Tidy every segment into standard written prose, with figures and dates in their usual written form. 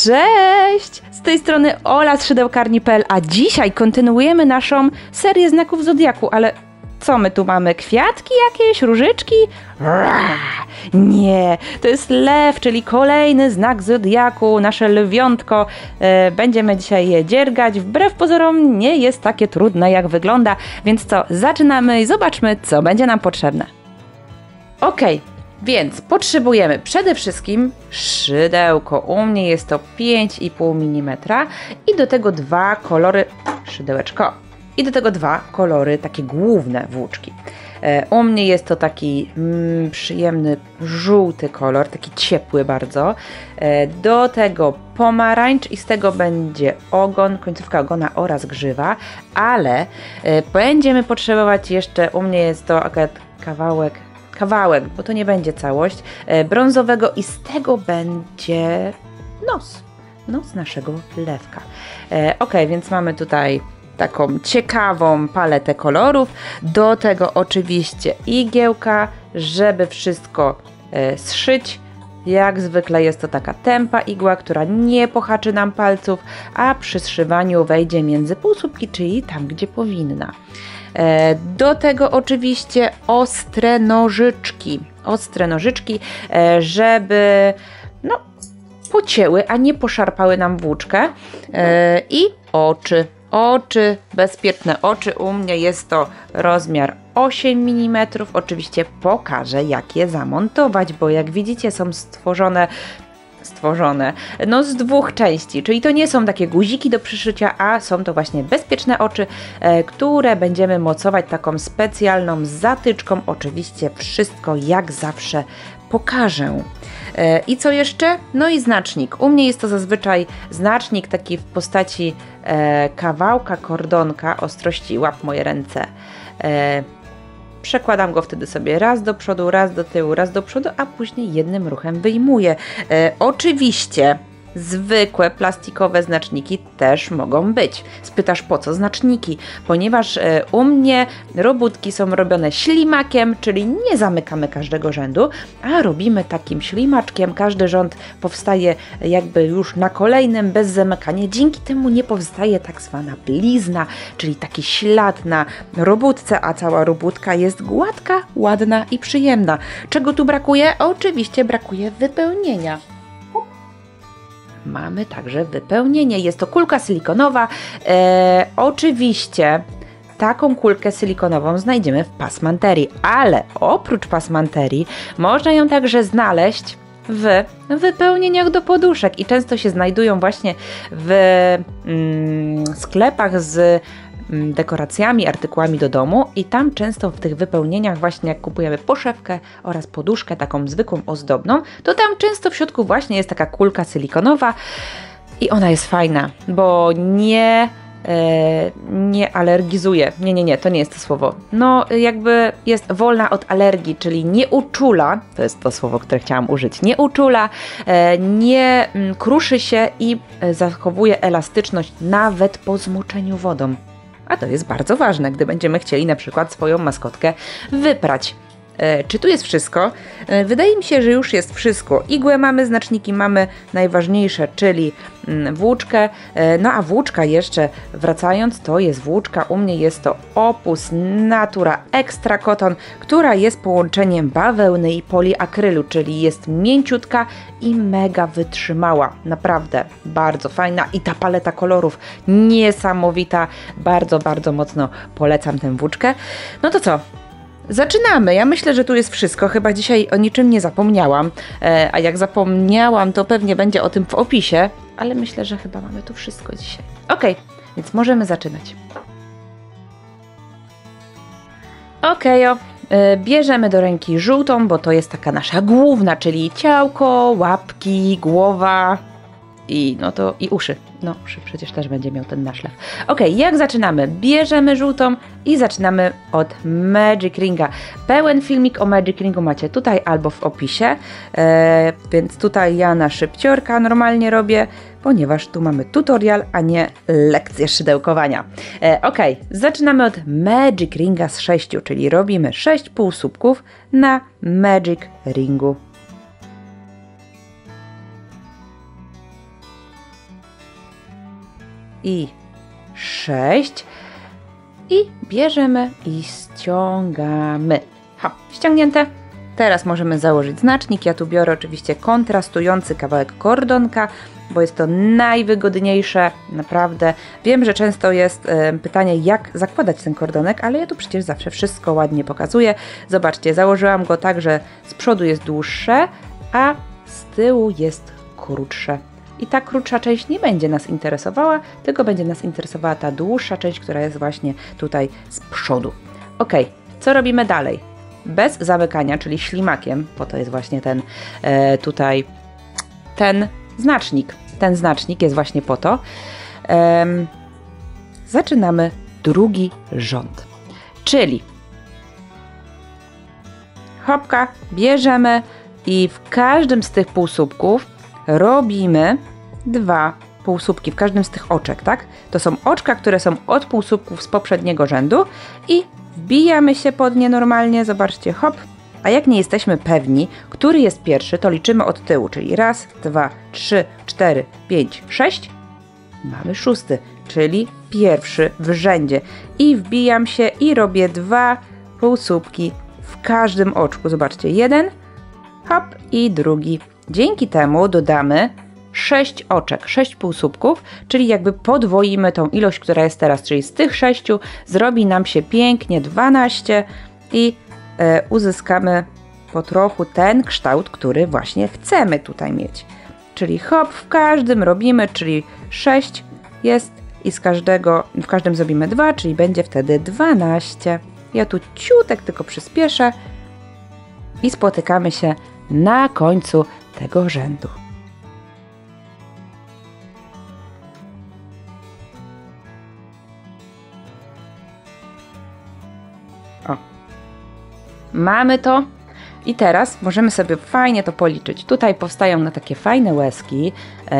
Cześć! Z tej strony Ola z szydełkarni.pl, a dzisiaj kontynuujemy naszą serię znaków zodiaku, ale co my tu mamy? Kwiatki jakieś? Różyczki? Nie, to jest lew, czyli kolejny znak zodiaku, nasze lwiątko. Będziemy dzisiaj je dziergać. Wbrew pozorom nie jest takie trudne, jak wygląda, więc co, zaczynamy i zobaczmy, co będzie nam potrzebne. Okej. Więc potrzebujemy przede wszystkim szydełko. U mnie jest to 5,5 mm i do tego dwa kolory, szydełeczko, i do tego dwa kolory, takie główne włóczki. U mnie jest to taki przyjemny żółty kolor, taki ciepły bardzo. Do tego pomarańcz i z tego będzie ogon, końcówka ogona oraz grzywa, ale będziemy potrzebować jeszcze, u mnie jest to akurat kawałek, bo to nie będzie całość, brązowego i z tego będzie nos naszego lewka. Ok, więc mamy tutaj taką ciekawą paletę kolorów, do tego oczywiście igiełka, żeby wszystko zszyć. Jak zwykle jest to taka tępa igła, która nie pohaczy nam palców, a przy zszywaniu wejdzie między półsłupki, czyli tam, gdzie powinna. Do tego oczywiście ostre nożyczki, żeby pocięły, a nie poszarpały nam włóczkę. I oczy, bezpieczne oczy. U mnie jest to rozmiar 8 mm. Oczywiście pokażę, jak je zamontować, bo jak widzicie, są stworzone z dwóch części, czyli to nie są takie guziki do przyszycia, a są to właśnie bezpieczne oczy, które będziemy mocować taką specjalną zatyczką. Oczywiście wszystko jak zawsze pokażę. I co jeszcze? No i znacznik. U mnie jest to zazwyczaj znacznik taki w postaci kawałka kordonka ostrości łap moje ręce. Przekładam go wtedy sobie raz do przodu, raz do tyłu, raz do przodu, a później jednym ruchem wyjmuję. Oczywiście zwykłe plastikowe znaczniki też mogą być. Spytasz, po co znaczniki? Ponieważ u mnie robótki są robione ślimakiem, czyli nie zamykamy każdego rzędu, a robimy takim ślimaczkiem. Każdy rząd powstaje jakby już na kolejnym bez zamykania. Dzięki temu nie powstaje tak zwana blizna, czyli taki ślad na robótce, a cała robótka jest gładka, ładna i przyjemna. Czego tu brakuje? Oczywiście brakuje wypełnienia. Mamy także wypełnienie. Jest to kulka silikonowa. Oczywiście taką kulkę silikonową znajdziemy w pasmanterii, ale oprócz pasmanterii można ją także znaleźć w wypełnieniach do poduszek i często się znajdują właśnie w sklepach z dekoracjami, artykułami do domu i tam często w tych wypełnieniach właśnie jak kupujemy poszewkę oraz poduszkę taką zwykłą ozdobną, to tam często w środku właśnie jest taka kulka silikonowa i ona jest fajna, bo nie alergizuje. Nie, to nie jest to słowo. No jakby jest wolna od alergii, czyli nie uczula, to jest to słowo, które chciałam użyć, nie uczula, nie kruszy się i zachowuje elastyczność nawet po zmoczeniu wodą. A to jest bardzo ważne, gdy będziemy chcieli na przykład swoją maskotkę wyprać. Czy tu jest wszystko? Wydaje mi się, że już jest wszystko. Igłę mamy, znaczniki mamy, najważniejsze, czyli włóczkę. No a włóczka jeszcze, wracając, to jest włóczka, u mnie jest to Opus Natura Extra Cotton, która jest połączeniem bawełny i poliakrylu, czyli jest mięciutka i mega wytrzymała. Naprawdę bardzo fajna i ta paleta kolorów niesamowita. Bardzo, bardzo mocno polecam tę włóczkę. No to co? Zaczynamy. Ja myślę, że tu jest wszystko. Chyba dzisiaj o niczym nie zapomniałam. A jak zapomniałam, to pewnie będzie o tym w opisie. Ale myślę, że chyba mamy tu wszystko dzisiaj. Ok, więc możemy zaczynać. Bierzemy do ręki żółtą, bo to jest taka nasza główna, czyli ciałko, łapki, głowa i uszy. No, uszy przecież też będzie miał ten naszlew. Ok, jak zaczynamy? Bierzemy żółtą i zaczynamy od Magic Ringa. Pełen filmik o Magic Ringu macie tutaj albo w opisie, więc tutaj ja na szybciorka normalnie robię, ponieważ tu mamy tutorial, a nie lekcję szydełkowania. Ok, zaczynamy od Magic Ringa z 6, czyli robimy 6 półsłupków na Magic Ringu. i 6 i bierzemy i ściągamy. Hop, ściągnięte. Teraz możemy założyć znacznik. Ja tu biorę oczywiście kontrastujący kawałek kordonka, bo jest to najwygodniejsze, naprawdę. Wiem, że często jest pytanie, jak zakładać ten kordonek, ale ja tu przecież zawsze wszystko ładnie pokazuję. Zobaczcie, założyłam go tak, że z przodu jest dłuższe, a z tyłu jest krótsze. I ta krótsza część nie będzie nas interesowała, tylko będzie nas interesowała ta dłuższa część, która jest właśnie tutaj z przodu. Ok, co robimy dalej? Bez zamykania, czyli ślimakiem, bo to jest właśnie ten tutaj, ten znacznik. Ten znacznik jest właśnie po to. Zaczynamy drugi rząd. Czyli hopka, bierzemy i w każdym z tych półsłupków robimy 2 półsłupki, w każdym z tych oczek, tak? To są oczka, które są od półsłupków z poprzedniego rzędu i wbijamy się pod nie normalnie, zobaczcie, hop. A jak nie jesteśmy pewni, który jest pierwszy, to liczymy od tyłu, czyli 1, 2, 3, 4, 5, 6. Mamy 6, czyli pierwszy w rzędzie. I wbijam się i robię 2 półsłupki w każdym oczku. Zobaczcie, 1, hop i drugi. Dzięki temu dodamy 6 oczek, 6 półsłupków, czyli jakby podwoimy tą ilość, która jest teraz, czyli z tych 6 zrobi nam się pięknie 12 i uzyskamy po trochu ten kształt, który właśnie chcemy tutaj mieć. Czyli hop, w każdym robimy, czyli 6 jest i w każdym zrobimy 2, czyli będzie wtedy 12. Ja tu ciutek tylko przyspieszę i spotykamy się na końcu tego rzędu. O. Mamy to i teraz możemy sobie fajnie to policzyć. Tutaj powstają na takie fajne łezki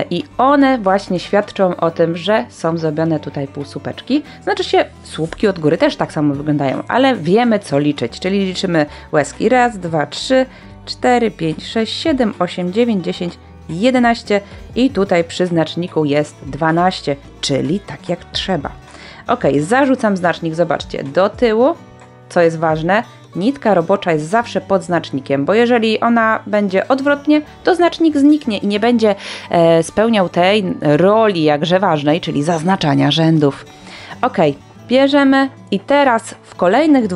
i one właśnie świadczą o tym, że są zrobione tutaj półsłupeczki. Znaczy się, słupki od góry też tak samo wyglądają, ale wiemy co liczyć, czyli liczymy łezki 1, 2, 3, 4, 5, 6, 7, 8, 9, 10, 11 i tutaj przy znaczniku jest 12, czyli tak jak trzeba. Ok, zarzucam znacznik, zobaczcie, do tyłu, co jest ważne, nitka robocza jest zawsze pod znacznikiem, bo jeżeli ona będzie odwrotnie, to znacznik zniknie i nie będzie spełniał tej roli jakże ważnej, czyli zaznaczania rzędów. Ok, bierzemy i teraz w kolejnych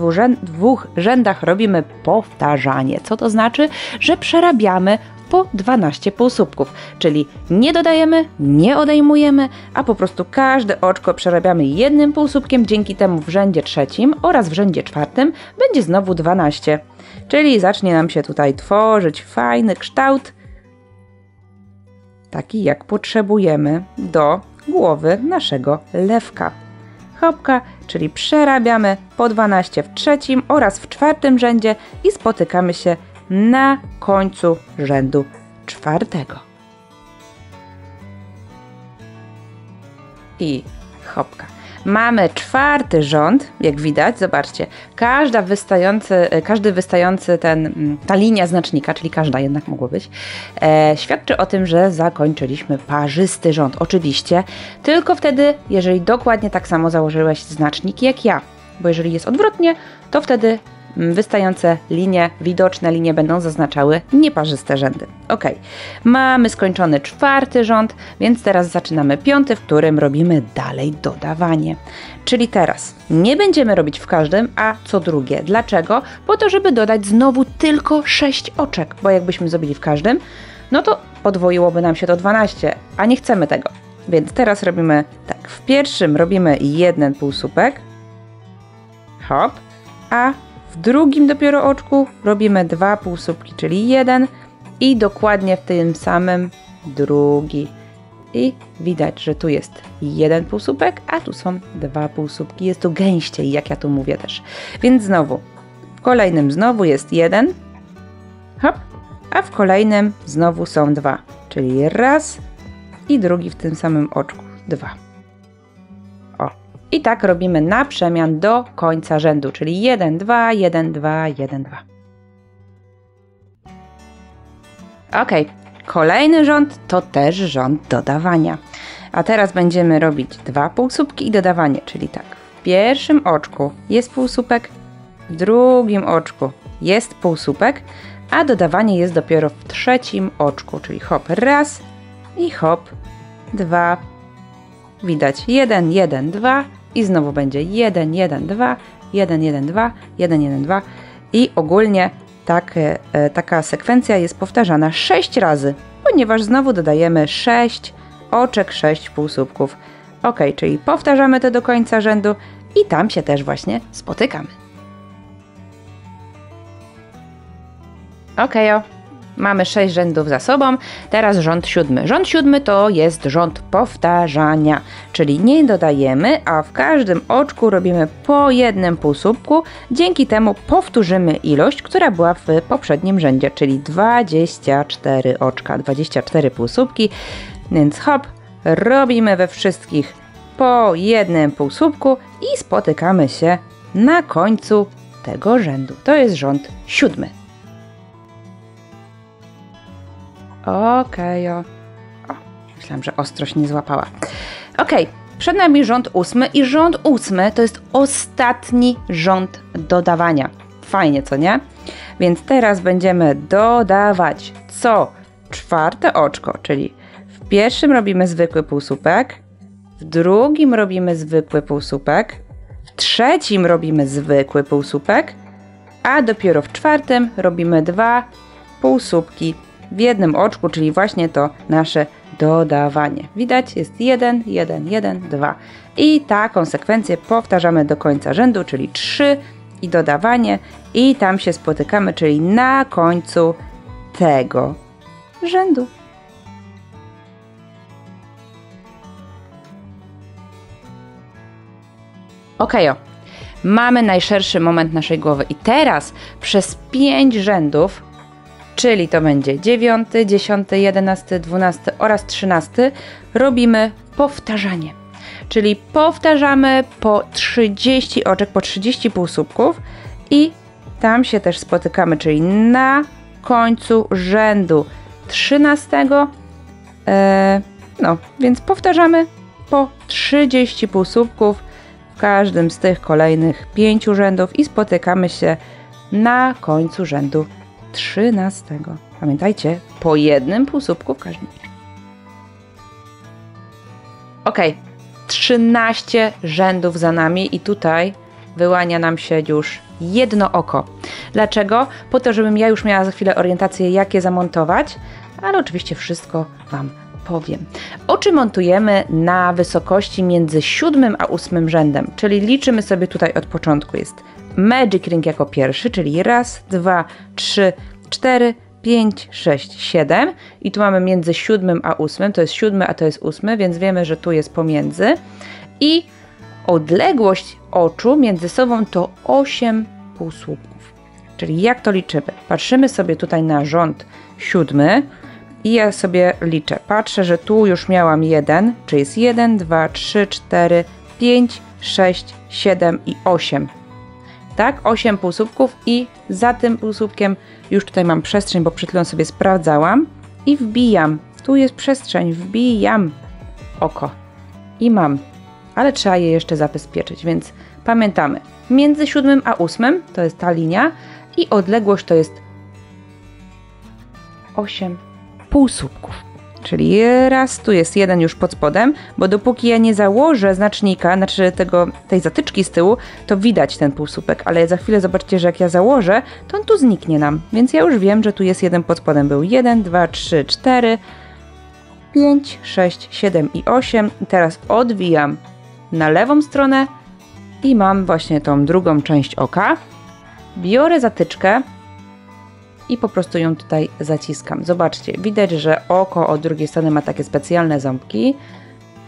dwóch rzędach robimy powtarzanie. Co to znaczy? Że przerabiamy po 12 półsłupków, czyli nie dodajemy, nie odejmujemy, a po prostu każde oczko przerabiamy jednym półsłupkiem, dzięki temu w rzędzie trzecim oraz w rzędzie czwartym będzie znowu 12. Czyli zacznie nam się tutaj tworzyć fajny kształt, taki jak potrzebujemy do głowy naszego lewka. Hopka, czyli przerabiamy po 12 w trzecim oraz w czwartym rzędzie i spotykamy się na końcu rzędu czwartego. I hopka. Mamy czwarty rząd, jak widać, zobaczcie, każdy wystający ta linia znacznika, czyli każda jednak mogło być, świadczy o tym, że zakończyliśmy parzysty rząd. Oczywiście tylko wtedy, jeżeli dokładnie tak samo założyłeś znacznik jak ja, bo jeżeli jest odwrotnie, to wtedy wystające linie, widoczne linie będą zaznaczały nieparzyste rzędy. Ok, mamy skończony czwarty rząd, więc teraz zaczynamy piąty, w którym robimy dalej dodawanie. Czyli teraz nie będziemy robić w każdym, a co drugie. Dlaczego? Po to, żeby dodać znowu tylko 6 oczek, bo jakbyśmy zrobili w każdym, no to podwoiłoby nam się to 12, a nie chcemy tego. Więc teraz robimy tak, w pierwszym robimy jeden półsłupek, hop, a w drugim dopiero oczku robimy 2 półsłupki, czyli 1 i dokładnie w tym samym drugi. I widać, że tu jest 1 półsłupek, a tu są 2 półsłupki. Jest tu gęściej, jak ja tu mówię też. Więc znowu, w kolejnym znowu jest 1, hop, a w kolejnym znowu są 2, czyli raz i drugi w tym samym oczku, 2. I tak robimy na przemian do końca rzędu, czyli 1, 2, 1, 2, 1, 2. Ok, kolejny rząd to też rząd dodawania. A teraz będziemy robić 2 półsłupki i dodawanie, czyli tak. W pierwszym oczku jest półsłupek, w drugim oczku jest półsłupek, a dodawanie jest dopiero w trzecim oczku, czyli hop raz i hop 2. Widać 1, 1, 2 i znowu będzie 1, 1, 2, 1, 1, 2, 1, 1, 2 i ogólnie taka sekwencja jest powtarzana 6 razy, ponieważ znowu dodajemy 6 oczek, 6 półsłupków. Ok, czyli powtarzamy to do końca rzędu i tam się też właśnie spotykamy. Ok, mamy 6 rzędów za sobą, teraz rząd 7. Rząd 7 to jest rząd powtarzania, czyli nie dodajemy, a w każdym oczku robimy po jednym półsłupku, dzięki temu powtórzymy ilość, która była w poprzednim rzędzie, czyli 24 oczka, 24 półsłupki, więc hop, robimy we wszystkich po jednym półsłupku i spotykamy się na końcu tego rzędu. To jest rząd 7. Okej, myślałam, że ostrość nie złapała. Okej, przed nami rząd 8 i rząd 8 to jest ostatni rząd dodawania. Fajnie, co nie? Więc teraz będziemy dodawać co czwarte oczko, czyli w pierwszym robimy zwykły półsłupek, w drugim robimy zwykły półsłupek, w trzecim robimy zwykły półsłupek, a dopiero w czwartym robimy 2 półsłupki w jednym oczku, czyli właśnie to nasze dodawanie. Widać, jest 1, 1, 1, 2. I taką sekwencję powtarzamy do końca rzędu, czyli 3 i dodawanie i tam się spotykamy, czyli na końcu tego rzędu. Okej, mamy najszerszy moment naszej głowy i teraz przez 5 rzędów, czyli to będzie 9, 10, 11, 12 oraz 13, robimy powtarzanie. Czyli powtarzamy po 30 oczek, po 30 półsłupków i tam się też spotykamy, czyli na końcu rzędu 13. Więc powtarzamy po 30 półsłupków w każdym z tych kolejnych 5 rzędów i spotykamy się na końcu rzędu 13. Pamiętajcie, po jednym półsłupku w każdym. Ok, 13 rzędów za nami i tutaj wyłania nam się już jedno oko. Dlaczego? Po to, żebym ja już miała za chwilę orientację, jak je zamontować, ale oczywiście wszystko Wam powiem. Oczy montujemy na wysokości między 7 a 8 rzędem, czyli liczymy sobie tutaj od początku. Jest Magic Ring jako pierwszy, czyli 1, 2, 3, 4, 5, 6, 7 i tu mamy między 7 a 8, to jest 7, a to jest 8, więc wiemy, że tu jest pomiędzy i odległość oczu między sobą to 8 półsłupków. Czyli jak to liczymy? Patrzymy sobie tutaj na rząd 7 i ja sobie liczę. Patrzę, że tu już miałam 1, czyli jest 1, 2, 3, 4, 5, 6, 7 i 8. Tak, 8 półsłupków i za tym półsłupkiem już tutaj mam przestrzeń, bo przed chwilą sobie sprawdzałam i wbijam. Tu jest przestrzeń, wbijam oko i mam, ale trzeba je jeszcze zabezpieczyć, więc pamiętamy. Między 7 a 8 to jest ta linia i odległość to jest 8 półsłupków. Czyli raz, tu jest 1 już pod spodem, bo dopóki ja nie założę znacznika, znaczy tej zatyczki z tyłu, to widać ten półsłupek, ale za chwilę zobaczcie, że jak ja założę, to on tu zniknie nam, więc ja już wiem, że tu jest 1 pod spodem. Był 1, 2, 3, 4, 5, 6, 7 i 8. I teraz odwijam na lewą stronę i mam właśnie tą drugą część oka. Biorę zatyczkę i po prostu ją tutaj zaciskam. Zobaczcie, widać, że oko od drugiej strony ma takie specjalne ząbki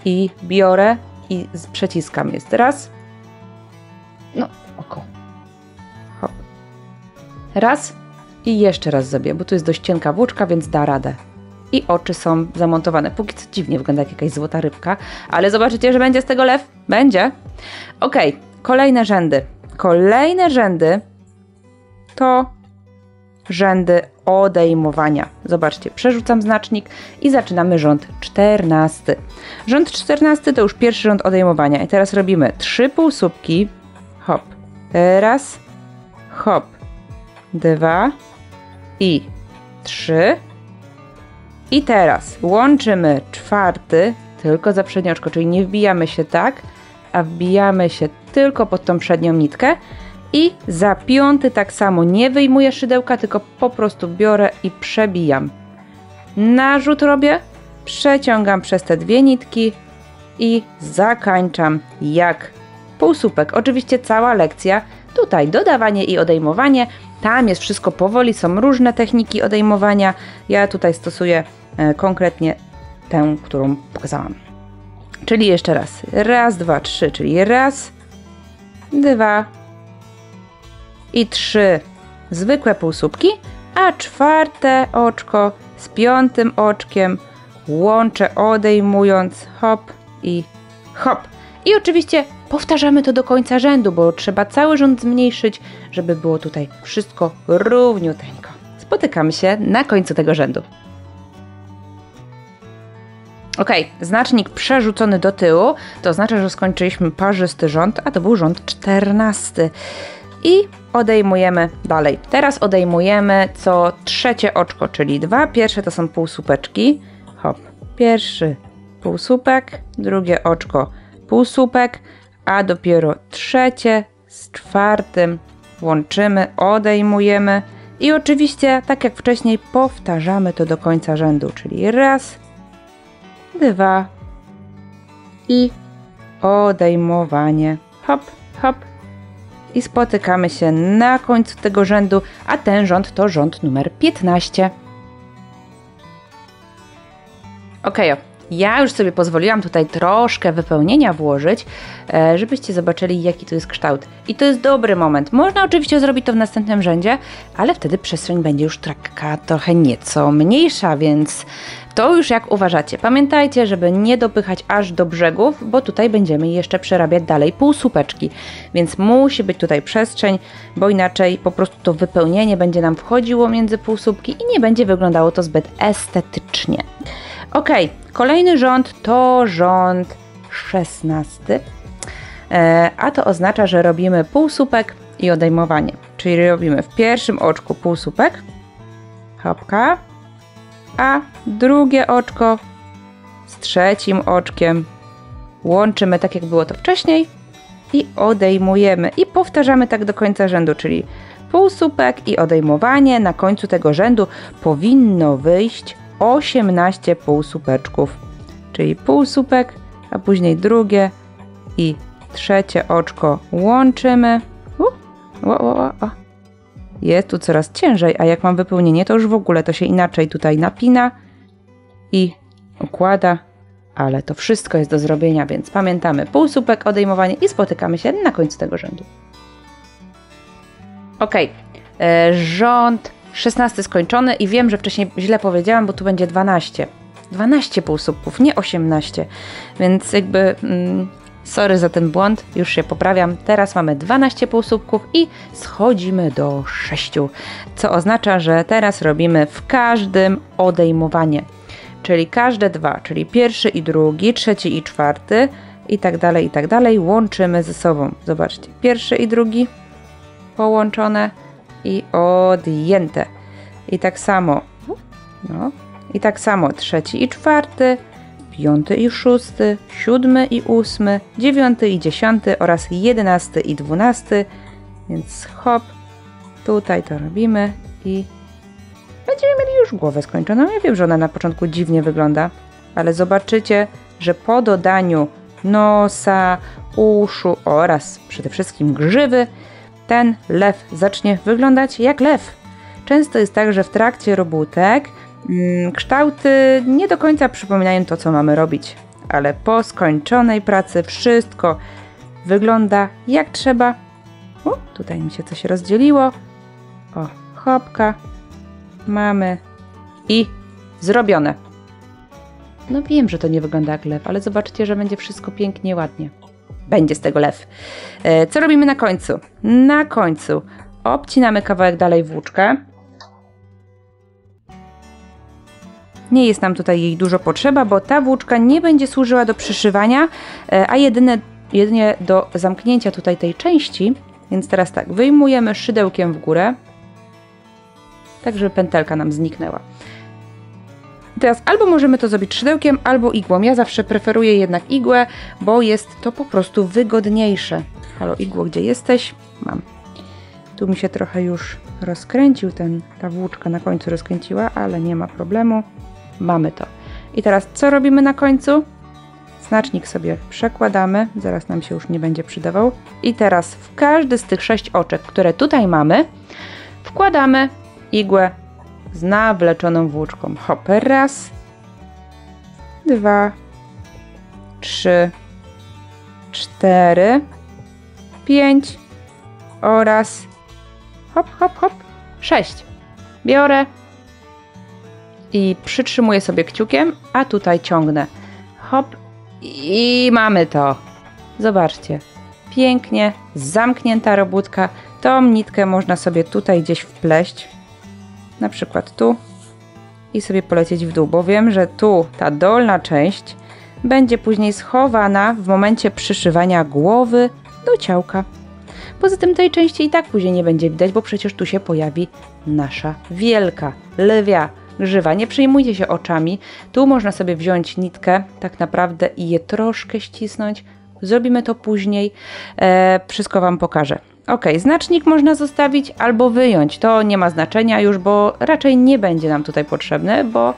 i biorę i przeciskam. Jest raz, no oko, hop, raz i jeszcze raz zrobię, bo tu jest dość cienka włóczka, więc da radę. I oczy są zamontowane. Póki co dziwnie wygląda jak jakaś złota rybka, ale zobaczycie, że będzie z tego lew. Będzie. Ok, kolejne rzędy. Kolejne rzędy to rzędy odejmowania. Zobaczcie, przerzucam znacznik i zaczynamy rząd 14. Rząd 14 to już pierwszy rząd odejmowania i teraz robimy 3 półsłupki, hop, raz, hop, 2 i 3 i teraz łączymy 4, tylko za przednie oczko, czyli nie wbijamy się tak, a wbijamy się tylko pod tą przednią nitkę i za 5 tak samo nie wyjmuję szydełka, tylko po prostu biorę i przebijam. Narzut robię, przeciągam przez te 2 nitki i zakańczam jak półsłupek. Oczywiście cała lekcja, tutaj dodawanie i odejmowanie, tam jest wszystko powoli, są różne techniki odejmowania. Ja tutaj stosuję konkretnie tę, którą pokazałam. Czyli jeszcze raz. Raz, 2, 3, czyli raz, 2 i 3 zwykłe półsłupki, a 4 oczko z 5 oczkiem łączę odejmując hop i hop. I oczywiście powtarzamy to do końca rzędu, bo trzeba cały rząd zmniejszyć, żeby było tutaj wszystko równiuteńko. Spotykamy się na końcu tego rzędu. Ok, znacznik przerzucony do tyłu, to oznacza, że skończyliśmy parzysty rząd, a to był rząd 14. I odejmujemy dalej. Teraz odejmujemy co trzecie oczko, czyli 2 pierwsze to są półsłupeczki. Hop, pierwszy półsłupek, drugie oczko półsłupek, a dopiero trzecie z 4 łączymy, odejmujemy i oczywiście, tak jak wcześniej, powtarzamy to do końca rzędu, czyli raz, 2 i odejmowanie. Hop, hop. I spotykamy się na końcu tego rzędu, a ten rząd to rząd numer 15. Ok, ja już sobie pozwoliłam tutaj troszkę wypełnienia włożyć, żebyście zobaczyli, jaki tu jest kształt. I to jest dobry moment. Można oczywiście zrobić to w następnym rzędzie, ale wtedy przestrzeń będzie już taka trochę nieco mniejsza, więc to już jak uważacie. Pamiętajcie, żeby nie dopychać aż do brzegów, bo tutaj będziemy jeszcze przerabiać dalej półsłupeczki, więc musi być tutaj przestrzeń, bo inaczej po prostu to wypełnienie będzie nam wchodziło między półsłupki i nie będzie wyglądało to zbyt estetycznie. Ok, kolejny rząd to rząd 16, a to oznacza, że robimy półsłupek i odejmowanie, czyli robimy w pierwszym oczku półsłupek, hopka, a drugie oczko z trzecim oczkiem łączymy tak jak było to wcześniej i odejmujemy i powtarzamy tak do końca rzędu, czyli półsłupek i odejmowanie. Na końcu tego rzędu powinno wyjść 18 półsłupeczków, czyli półsłupek, a później drugie i trzecie oczko łączymy. Jest tu coraz ciężej, a jak mam wypełnienie, to już w ogóle to się inaczej tutaj napina i układa, ale to wszystko jest do zrobienia, więc pamiętamy półsłupek, odejmowanie i spotykamy się na końcu tego rzędu. Ok, rząd 16 skończony i wiem, że wcześniej źle powiedziałam, bo tu będzie 12. 12 półsłupków, nie 18, więc jakby sorry za ten błąd, już się poprawiam. Teraz mamy 12 półsłupków i schodzimy do 6, co oznacza, że teraz robimy w każdym odejmowanie, czyli każde 2, czyli pierwszy i drugi, trzeci i czwarty i tak dalej łączymy ze sobą. Zobaczcie, pierwszy i drugi połączone i odjęte. I tak samo, i tak samo trzeci i czwarty, 5 i 6, 7 i 8, 9 i 10 oraz 11 i 12, więc hop, tutaj to robimy i będziemy mieli już głowę skończoną. Ja wiem, że ona na początku dziwnie wygląda, ale zobaczycie, że po dodaniu nosa, uszu oraz przede wszystkim grzywy, ten lew zacznie wyglądać jak lew. Często jest tak, że w trakcie robótek kształty nie do końca przypominają to, co mamy robić, ale po skończonej pracy wszystko wygląda jak trzeba. Tutaj mi się coś rozdzieliło. Hopka. Mamy i zrobione. No wiem, że to nie wygląda jak lew, ale zobaczcie, że będzie wszystko pięknie, ładnie. Będzie z tego lew. Co robimy na końcu? Na końcu obcinamy kawałek dalej włóczkę Nie jest nam tutaj jej dużo potrzeba, bo ta włóczka nie będzie służyła do przyszywania, a jedynie do zamknięcia tutaj tej części. Więc teraz tak, wyjmujemy szydełkiem w górę, tak żeby pętelka nam zniknęła. Teraz albo możemy to zrobić szydełkiem, albo igłą. Ja zawsze preferuję jednak igłę, bo jest to po prostu wygodniejsze. Halo igło, gdzie jesteś? Mam. Tu mi się trochę już rozkręcił, ta włóczka na końcu rozkręciła, ale nie ma problemu. Mamy to. I teraz co robimy na końcu? Znacznik sobie przekładamy, zaraz nam się już nie będzie przydawał. I teraz w każdy z tych 6 oczek, które tutaj mamy, wkładamy igłę z nawleczoną włóczką. Hop, raz, 2, 3, 4, 5 oraz hop, hop, hop, 6. Biorę i przytrzymuję sobie kciukiem, a tutaj ciągnę. Hop i mamy to. Zobaczcie. Pięknie zamknięta robótka. Tą nitkę można sobie tutaj gdzieś wpleść. Na przykład tu. I sobie polecieć w dół, bo wiem, że tu ta dolna część będzie później schowana w momencie przyszywania głowy do ciałka. Poza tym tej części i tak później nie będzie widać, bo przecież tu się pojawi nasza wielka, lwia grzywa. Nie przejmujcie się oczami. Tu można sobie wziąć nitkę tak naprawdę i je troszkę ścisnąć. Zrobimy to później. Wszystko Wam pokażę. Ok, znacznik można zostawić albo wyjąć. To nie ma znaczenia już, bo raczej nie będzie nam tutaj potrzebny, bo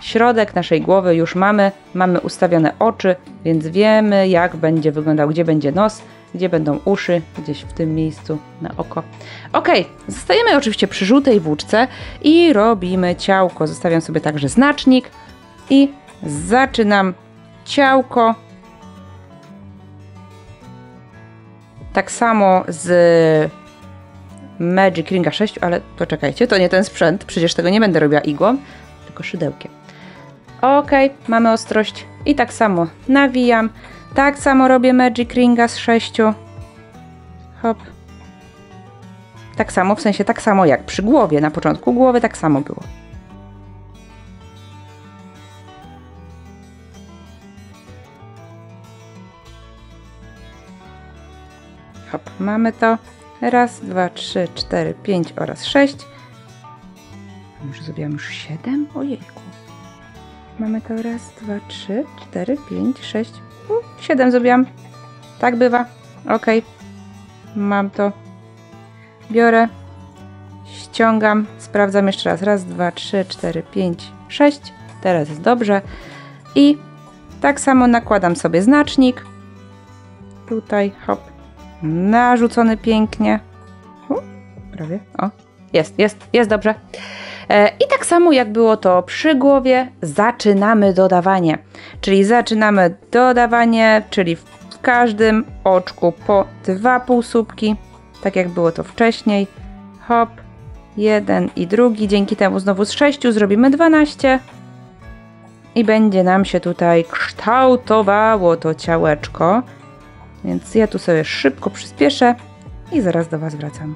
środek naszej głowy już mamy. Mamy ustawione oczy, więc wiemy, jak będzie wyglądał, gdzie będzie nos, gdzie będą uszy, gdzieś w tym miejscu na oko. Ok, zostajemy oczywiście przy żółtej włóczce i robimy ciałko. Zostawiam sobie także znacznik i zaczynam ciałko. Tak samo z Magic Ringa 6, ale poczekajcie, to nie ten sprzęt, przecież tego nie będę robiła igłą, tylko szydełkiem. Ok, mamy ostrość i tak samo nawijam. Tak samo robię Magic Ringa z 6. Hop. Tak samo, w sensie tak samo jak przy głowie. Na początku głowy tak samo było. Hop, mamy to. Raz, 2, 3, 4, 5 oraz 6. Może zrobiłam już 7? Ojejku. Mamy to raz, 2, 3, 4, 5, 6. 7 zrobiłam. Tak bywa. Ok. Mam to. Biorę. Ściągam. Sprawdzam jeszcze raz. Raz, 2, 3, 4, 5, 6. Teraz jest dobrze. I tak samo nakładam sobie znacznik. Tutaj. Hop. Narzucony pięknie. Prawie. O. Jest dobrze. I tak samo jak było to przy głowie, zaczynamy dodawanie. Czyli zaczynamy dodawanie, czyli w każdym oczku po 2 półsłupki, tak jak było to wcześniej. Hop, jeden i drugi. Dzięki temu znowu z 6 zrobimy 12. I będzie nam się tutaj kształtowało to ciałeczko. Więc ja tu sobie szybko przyspieszę i zaraz do Was wracam.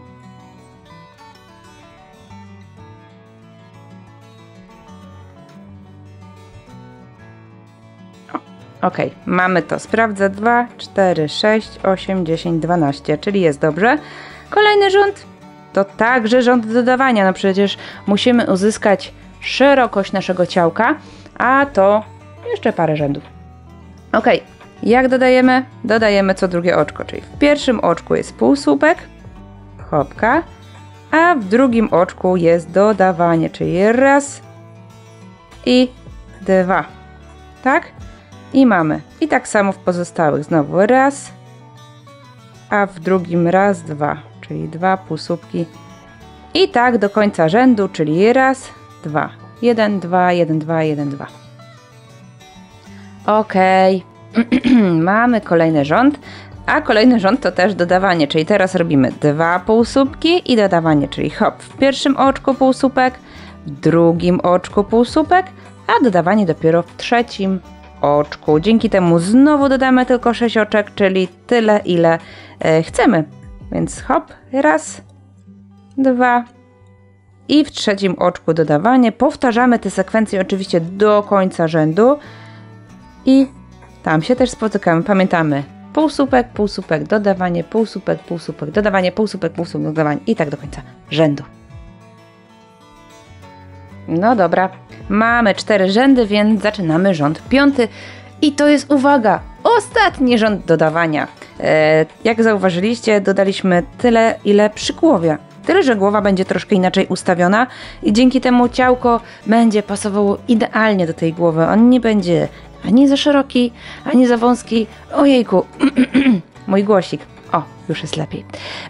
Ok, mamy to. Sprawdzę 2, 4, 6, 8, 10, 12, czyli jest dobrze. Kolejny rząd to także rząd dodawania. No przecież musimy uzyskać szerokość naszego ciałka, a to jeszcze parę rzędów. Ok, jak dodajemy? Dodajemy co drugie oczko, czyli w pierwszym oczku jest półsłupek, hopka, a w drugim oczku jest dodawanie, czyli raz i 2, tak? I mamy. I tak samo w pozostałych. Znowu raz, a w drugim raz, 2, czyli 2 półsłupki. I tak do końca rzędu, czyli raz, 2, 1, 2, 1, 2, 1, 2. Ok. Mamy kolejny rząd, a kolejny rząd to też dodawanie, czyli teraz robimy 2 półsłupki i dodawanie, czyli hop, w pierwszym oczku półsłupek, w drugim oczku półsłupek, a dodawanie dopiero w trzecim oczku. Dzięki temu znowu dodamy tylko 6 oczek, czyli tyle, ile chcemy. Więc hop, raz, 2, i w trzecim oczku dodawanie. Powtarzamy tę sekwencję oczywiście do końca rzędu i tam się też spotykamy. Pamiętamy półsłupek, półsłupek, dodawanie, półsłupek, półsłupek, dodawanie, półsłupek, półsłupek, dodawanie i tak do końca rzędu. No dobra, mamy 4 rzędy, więc zaczynamy rząd 5 i to jest, uwaga, ostatni rząd dodawania. Jak zauważyliście, dodaliśmy tyle, ile przykłowia. Tyle, że głowa będzie troszkę inaczej ustawiona i dzięki temu ciałko będzie pasowało idealnie do tej głowy. On nie będzie ani za szeroki, ani za wąski. Ojejku, mój głosik. O, już jest lepiej.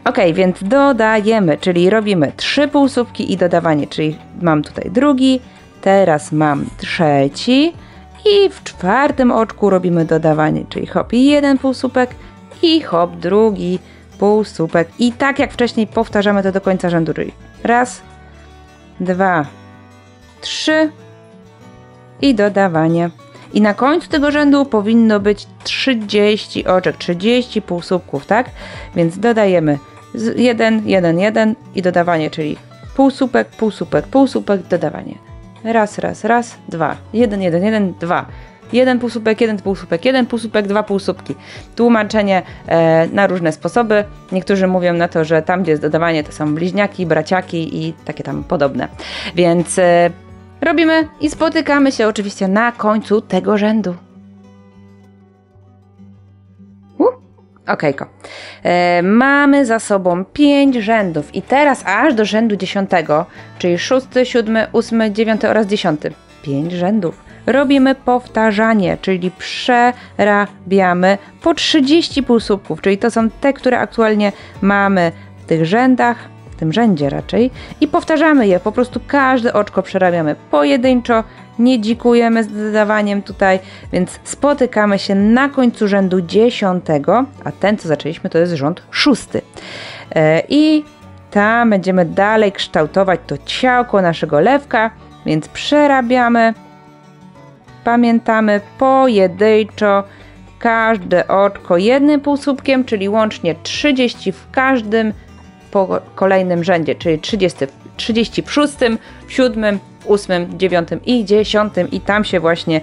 Ok, więc dodajemy, czyli robimy 3 półsłupki i dodawanie, czyli mam tutaj drugi, teraz mam trzeci i w czwartym oczku robimy dodawanie, czyli hop, 1 półsłupek i hop, drugi półsłupek. I tak jak wcześniej powtarzamy to do końca rzędu, czyli raz, 2, 3 i dodawanie. I na końcu tego rzędu powinno być 30 oczek, 30 półsłupków, tak? Więc dodajemy 1, 1, 1 i dodawanie, czyli półsłupek, półsłupek, półsłupek, dodawanie. Raz, raz, raz, 2, 1, 1, 1, 2. 1 półsłupek, 1 półsłupek, 1 półsłupek, 2 półsłupki. Tłumaczenie na różne sposoby. Niektórzy mówią na to, że tam, gdzie jest dodawanie, to są bliźniaki, braciaki i takie tam podobne. Więc robimy i spotykamy się oczywiście na końcu tego rzędu. Okejko. Mamy za sobą 5 rzędów i teraz aż do rzędu 10, czyli 6, 7, 8, 9 oraz 10. 5 rzędów. Robimy powtarzanie, czyli przerabiamy po 30 półsłupków, czyli to są te, które aktualnie mamy w tych rzędach, w tym rzędzie raczej, i powtarzamy je, po prostu każde oczko przerabiamy pojedynczo, nie dzikujemy z dodawaniem tutaj, więc spotykamy się na końcu rzędu 10, a ten, co zaczęliśmy, to jest rząd 6. I tam będziemy dalej kształtować to ciałko naszego lewka, więc przerabiamy. Pamiętamy pojedynczo każde oczko 1 półsłupkiem, czyli łącznie 30 w każdym kolejnym rzędzie, czyli 30 w 6, w 7, 8, 9 i 10 i tam się właśnie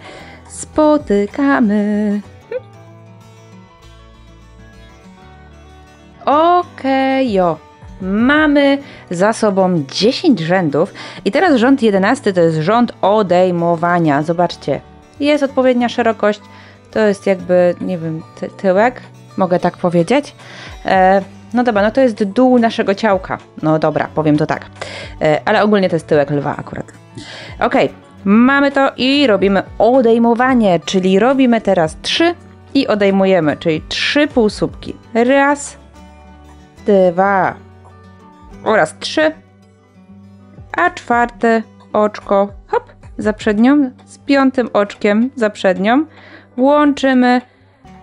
spotykamy. Okejo. Mamy za sobą 10 rzędów i teraz rząd 11 to jest rząd odejmowania. Zobaczcie, jest odpowiednia szerokość, to jest jakby, nie wiem, tyłek, mogę tak powiedzieć. No dobra, no to jest dół naszego ciałka. No dobra, powiem to tak. Ale ogólnie to jest tyłek lwa akurat. Ok, mamy to i robimy odejmowanie, czyli robimy teraz 3 i odejmujemy, czyli 3 półsłupki. Raz, 2 oraz 3, a czwarte oczko, hop, za przednią, z 5 oczkiem za przednią, łączymy,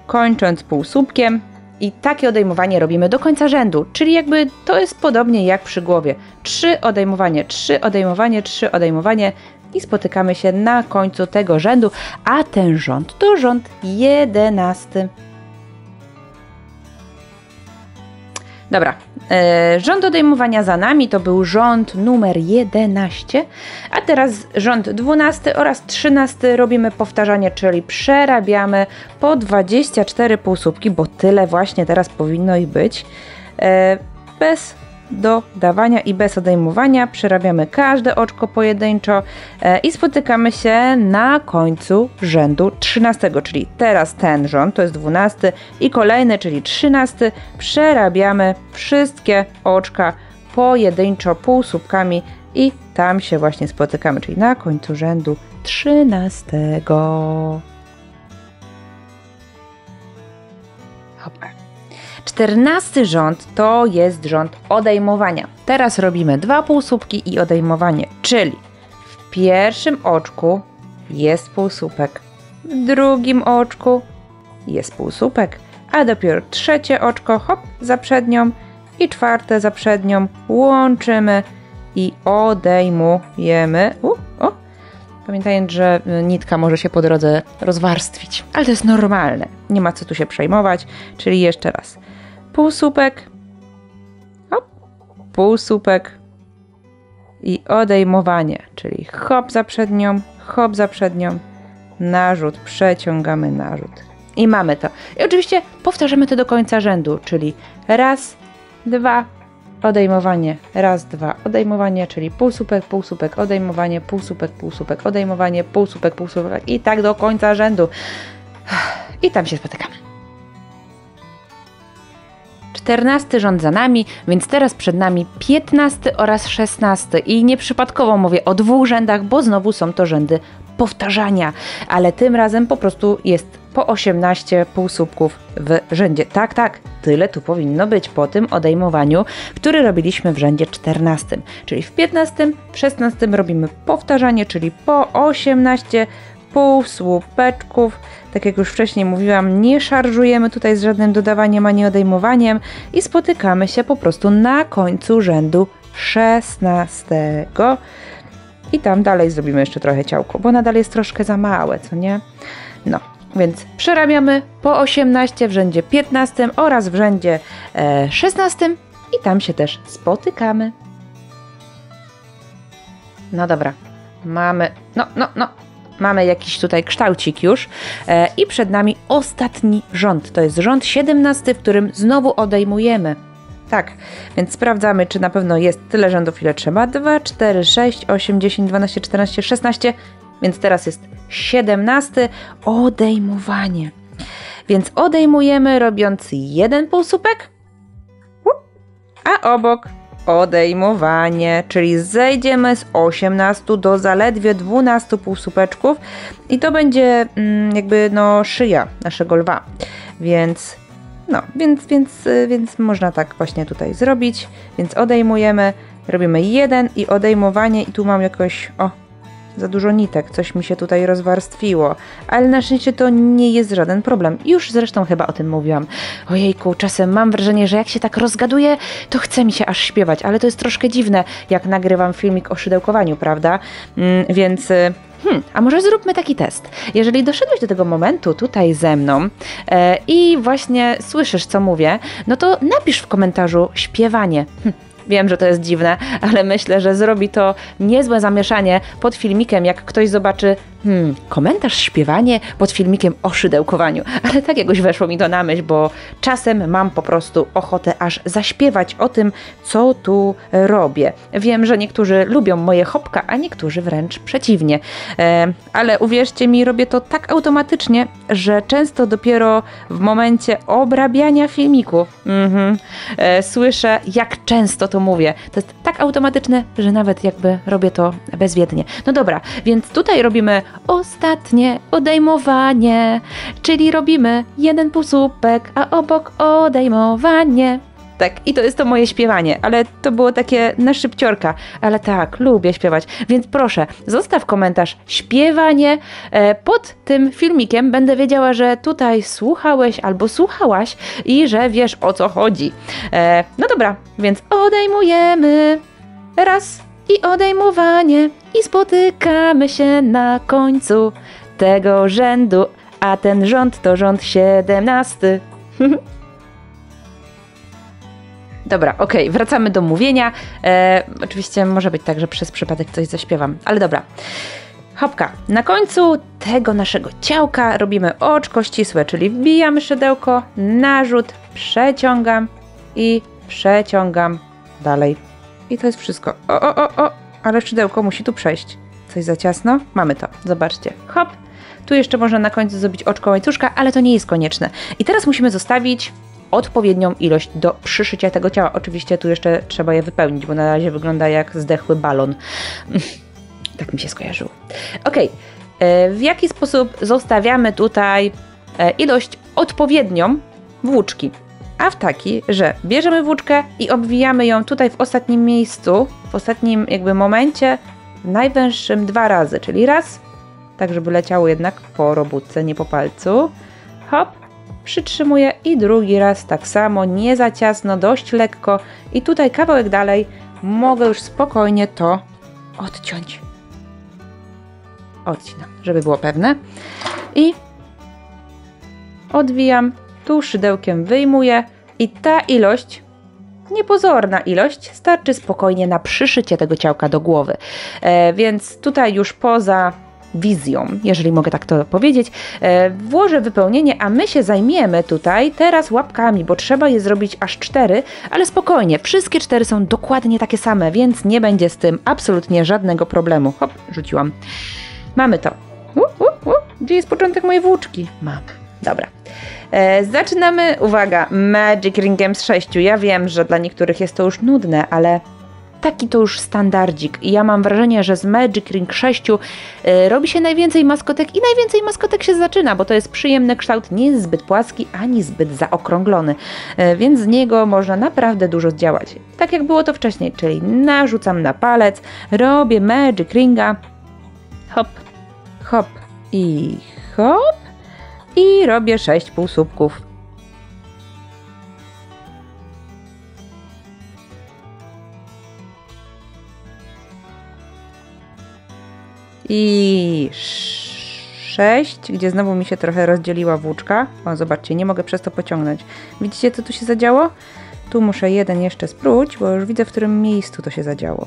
kończąc półsłupkiem i takie odejmowanie robimy do końca rzędu, czyli jakby to jest podobnie jak przy głowie. 3 odejmowanie, 3 odejmowanie, 3 odejmowanie i spotykamy się na końcu tego rzędu, a ten rząd to rząd 11. Dobra, rząd odejmowania za nami to był rząd numer 11, a teraz rząd 12 oraz 13 robimy powtarzanie, czyli przerabiamy po 24 półsłupki, bo tyle właśnie teraz powinno ich być, bez dodawania i bez odejmowania. Przerabiamy każde oczko pojedynczo i spotykamy się na końcu rzędu 13, czyli teraz ten rząd, to jest 12 i kolejny, czyli 13. Przerabiamy wszystkie oczka pojedynczo półsłupkami i tam się właśnie spotykamy, czyli na końcu rzędu 13. Hopka. 14 rząd to jest rząd odejmowania. Teraz robimy 2 półsłupki i odejmowanie, czyli w pierwszym oczku jest półsłupek, w drugim oczku jest półsłupek, a dopiero trzecie oczko, hop, za przednią i czwarte za przednią łączymy i odejmujemy. Pamiętajcie, że nitka może się po drodze rozwarstwić, ale to jest normalne, nie ma co tu się przejmować, czyli jeszcze raz. Półsłupek, hop, półsłupek, i odejmowanie, czyli hop za przednią, narzut, przeciągamy narzut. I mamy to. I oczywiście powtarzamy to do końca rzędu, czyli raz, dwa, odejmowanie, raz, dwa, odejmowanie, czyli półsłupek, odejmowanie, półsłupek, odejmowanie, półsłupek i tak do końca rzędu. I tam się spotykamy. 14 rząd za nami, więc teraz przed nami 15 oraz 16 i nieprzypadkowo mówię o 2 rzędach, bo znowu są to rzędy powtarzania, ale tym razem po prostu jest po 18 półsłupków w rzędzie. Tak, tyle tu powinno być po tym odejmowaniu, który robiliśmy w rzędzie 14, czyli w 15, w 16 robimy powtarzanie, czyli po 18 półsłupeczków. Tak jak już wcześniej mówiłam, nie szarżujemy tutaj z żadnym dodawaniem ani odejmowaniem i spotykamy się po prostu na końcu rzędu 16. I tam dalej zrobimy jeszcze trochę ciałko, bo nadal jest troszkę za małe, co nie? No, więc przerabiamy po 18 w rzędzie 15 oraz w rzędzie 16 i tam się też spotykamy. No dobra, mamy, mamy jakiś tutaj kształcik już i przed nami ostatni rząd. To jest rząd 17, w którym znowu odejmujemy. Tak, więc sprawdzamy, czy na pewno jest tyle rzędów, ile trzeba. 2, 4, 6, 8, 10, 12, 14, 16, więc teraz jest 17, odejmowanie. Więc odejmujemy, robiąc jeden półsłupek, a obok odejmowanie, czyli zejdziemy z 18 do zaledwie 12 półsłupeczków i to będzie jakby szyja naszego lwa, więc można tak właśnie tutaj zrobić, więc odejmujemy, robimy jeden i odejmowanie i tu mam jakoś, za dużo nitek, coś mi się tutaj rozwarstwiło, ale na szczęście to nie jest żaden problem. Już zresztą chyba o tym mówiłam. Ojejku, czasem mam wrażenie, że jak się tak rozgaduję, to chce mi się aż śpiewać, ale to jest troszkę dziwne, jak nagrywam filmik o szydełkowaniu, prawda? Więc a może zróbmy taki test. Jeżeli doszedłeś do tego momentu tutaj ze mną i właśnie słyszysz, co mówię, no to napisz w komentarzu śpiewanie. Wiem, że to jest dziwne, ale myślę, że zrobi to niezłe zamieszanie pod filmikiem, jak ktoś zobaczy komentarz śpiewanie pod filmikiem o szydełkowaniu. Ale tak jakoś weszło mi to na myśl, bo czasem mam po prostu ochotę aż zaśpiewać o tym, co tu robię. Wiem, że niektórzy lubią moje hopka, a niektórzy wręcz przeciwnie. Ale uwierzcie mi, robię to tak automatycznie, że często dopiero w momencie obrabiania filmiku słyszę, jak często to mówię. To jest tak automatyczne, że nawet jakby robię to bezwiednie. No dobra, więc tutaj robimy ostatnie odejmowanie, czyli robimy jeden półsłupek, a obok odejmowanie. Tak, i to jest to moje śpiewanie, ale to było takie na szybciorka, ale tak, lubię śpiewać, więc proszę, zostaw komentarz śpiewanie pod tym filmikiem, będę wiedziała, że tutaj słuchałeś albo słuchałaś i że wiesz, o co chodzi. No dobra, więc odejmujemy, raz i odejmowanie i spotykamy się na końcu tego rzędu, a ten rząd to rząd 17. Dobra, okej, wracamy do mówienia. Oczywiście może być tak, że przez przypadek coś zaśpiewam, ale dobra. Hopka, na końcu tego naszego ciałka robimy oczko ścisłe, czyli wbijamy szydełko, narzut, przeciągam i przeciągam dalej. I to jest wszystko. Ale szydełko musi tu przejść. Coś za ciasno? Mamy to, zobaczcie. Hop, tu jeszcze można na końcu zrobić oczko łańcuszka, ale to nie jest konieczne. I teraz musimy zostawić odpowiednią ilość do przyszycia tego ciała. Oczywiście tu jeszcze trzeba je wypełnić, bo na razie wygląda jak zdechły balon. Tak mi się skojarzyło. Okej, w jaki sposób zostawiamy tutaj ilość odpowiednią włóczki? A w taki, że bierzemy włóczkę i obwijamy ją tutaj w ostatnim miejscu, w ostatnim jakby momencie, najwęższym 2 razy, czyli raz, tak żeby leciało jednak po robótce, nie po palcu. Hop, przytrzymuję i drugi raz tak samo, nie za ciasno, dość lekko i tutaj kawałek dalej mogę już spokojnie to odciąć. Odcinam, żeby było pewne. I odwijam, tu szydełkiem wyjmuję i ta ilość niepozorna ilość, starczy spokojnie na przyszycie tego ciałka do głowy. Więc tutaj już poza wizją, jeżeli mogę tak to powiedzieć, włożę wypełnienie, a my się zajmiemy tutaj teraz łapkami, bo trzeba je zrobić aż 4, ale spokojnie, wszystkie 4 są dokładnie takie same, więc nie będzie z tym absolutnie żadnego problemu. Hop, rzuciłam. Mamy to. Gdzie jest początek mojej włóczki? Mam. Dobra. Zaczynamy, uwaga, Magic Ringiem z 6. Ja wiem, że dla niektórych jest to już nudne, ale taki to już standardzik. I ja mam wrażenie, że z Magic Ring 6 robi się najwięcej maskotek i najwięcej maskotek się zaczyna, bo to jest przyjemny kształt, nie jest zbyt płaski, ani zbyt zaokrąglony. Więc z niego można naprawdę dużo zdziałać. Tak jak było to wcześniej, czyli narzucam na palec, robię Magic Ringa, hop, hop i hop i robię 6 półsłupków. I 6, gdzie znowu mi się trochę rozdzieliła włóczka. O, zobaczcie, nie mogę przez to pociągnąć. Widzicie, co tu się zadziało? Tu muszę jeden jeszcze spróć, bo już widzę, w którym miejscu to się zadziało.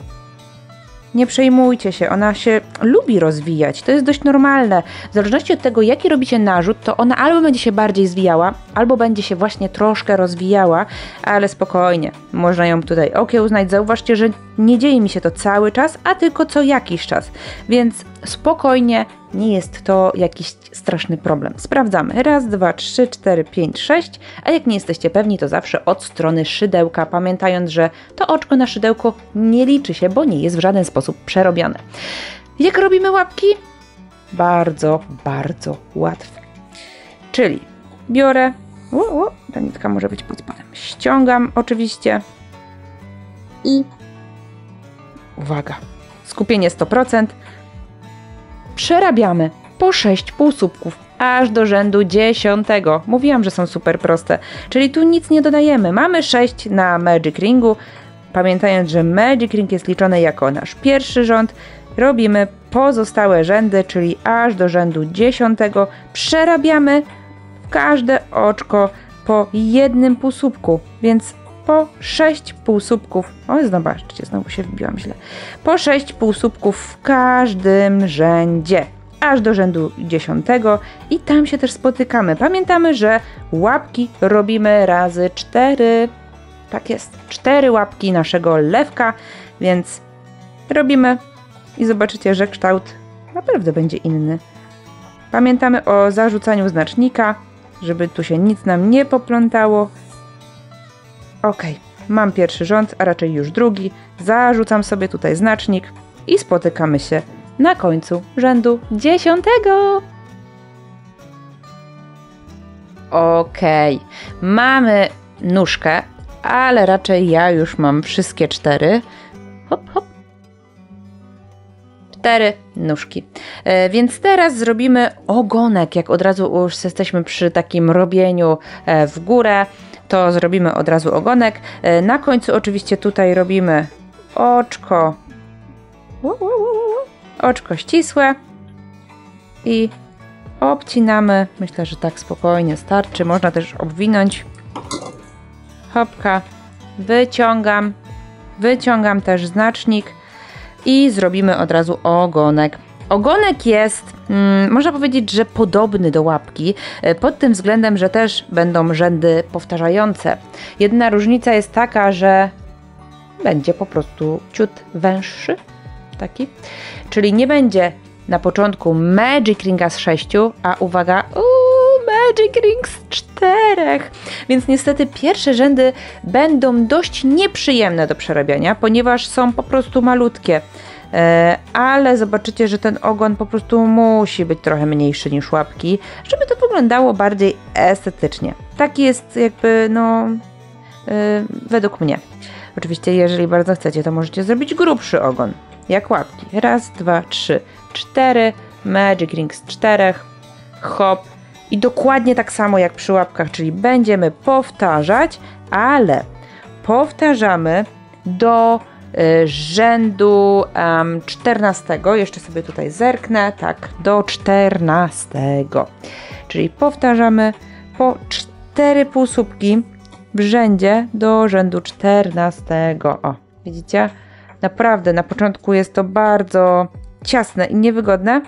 Nie przejmujcie się, ona się lubi rozwijać, to jest dość normalne. W zależności od tego, jaki robicie narzut, to ona albo będzie się bardziej zwijała, albo będzie się właśnie troszkę rozwijała, ale spokojnie, można ją tutaj okiełznać. Zauważcie, że nie dzieje mi się to cały czas, a tylko co jakiś czas, więc spokojnie, nie jest to jakiś straszny problem. Sprawdzamy. Raz, 2, 3, 4, 5, 6, a jak nie jesteście pewni, to zawsze od strony szydełka, pamiętając, że to oczko na szydełku nie liczy się, bo nie jest w żaden sposób przerobione. Jak robimy łapki? Bardzo, bardzo łatwo. Czyli biorę, ta nitka może być pod spodem, ściągam oczywiście i uwaga, skupienie 100%, przerabiamy po 6 półsłupków, aż do rzędu 10. Mówiłam, że są super proste, czyli tu nic nie dodajemy. Mamy 6 na Magic Ringu, pamiętając, że Magic Ring jest liczony jako nasz pierwszy rząd, robimy pozostałe rzędy, czyli aż do rzędu 10. Przerabiamy w każde oczko po jednym półsłupku, więc po 6 półsłupków, zobaczcie, znowu się wbiłam źle, po 6 półsłupków w każdym rzędzie, aż do rzędu 10 i tam się też spotykamy. Pamiętamy, że łapki robimy razy 4, tak jest, 4 łapki naszego lewka, więc robimy i zobaczycie, że kształt naprawdę będzie inny. Pamiętamy o zarzucaniu znacznika, żeby tu się nic nam nie poplątało. Ok, mam pierwszy rząd, a raczej już drugi. Zarzucam sobie tutaj znacznik i spotykamy się na końcu rzędu 10. Ok, mamy nóżkę, ale raczej ja już mam wszystkie 4. Hop, hop. 4 nóżki. Więc teraz zrobimy ogonek, jak od razu już jesteśmy przy takim robieniu w górę, to zrobimy od razu ogonek. Na końcu oczywiście tutaj robimy oczko, oczko ścisłe i obcinamy. Myślę, że tak spokojnie starczy. Można też obwinąć. Hopka, wyciągam też znacznik i zrobimy od razu ogonek. Ogonek jest, można powiedzieć, że podobny do łapki, pod tym względem, że też będą rzędy powtarzające. Jedyna różnica jest taka, że będzie po prostu ciut węższy, taki, czyli nie będzie na początku Magic Ringa z 6, a uwaga, Magic Ring z 4. Więc niestety pierwsze rzędy będą dość nieprzyjemne do przerabiania, ponieważ są po prostu malutkie. Ale zobaczycie, że ten ogon po prostu musi być trochę mniejszy niż łapki, żeby to wyglądało bardziej estetycznie. Tak jest jakby, według mnie. Oczywiście, jeżeli bardzo chcecie, to możecie zrobić grubszy ogon, jak łapki. Raz, 2, 3, 4, Magic Ring z 4, hop. I dokładnie tak samo jak przy łapkach, czyli będziemy powtarzać, ale powtarzamy do rzędu 14. Jeszcze sobie tutaj zerknę. Tak, do 14. Czyli powtarzamy po 4 półsłupki w rzędzie do rzędu 14. O, widzicie? Naprawdę na początku jest to bardzo ciasne i niewygodne,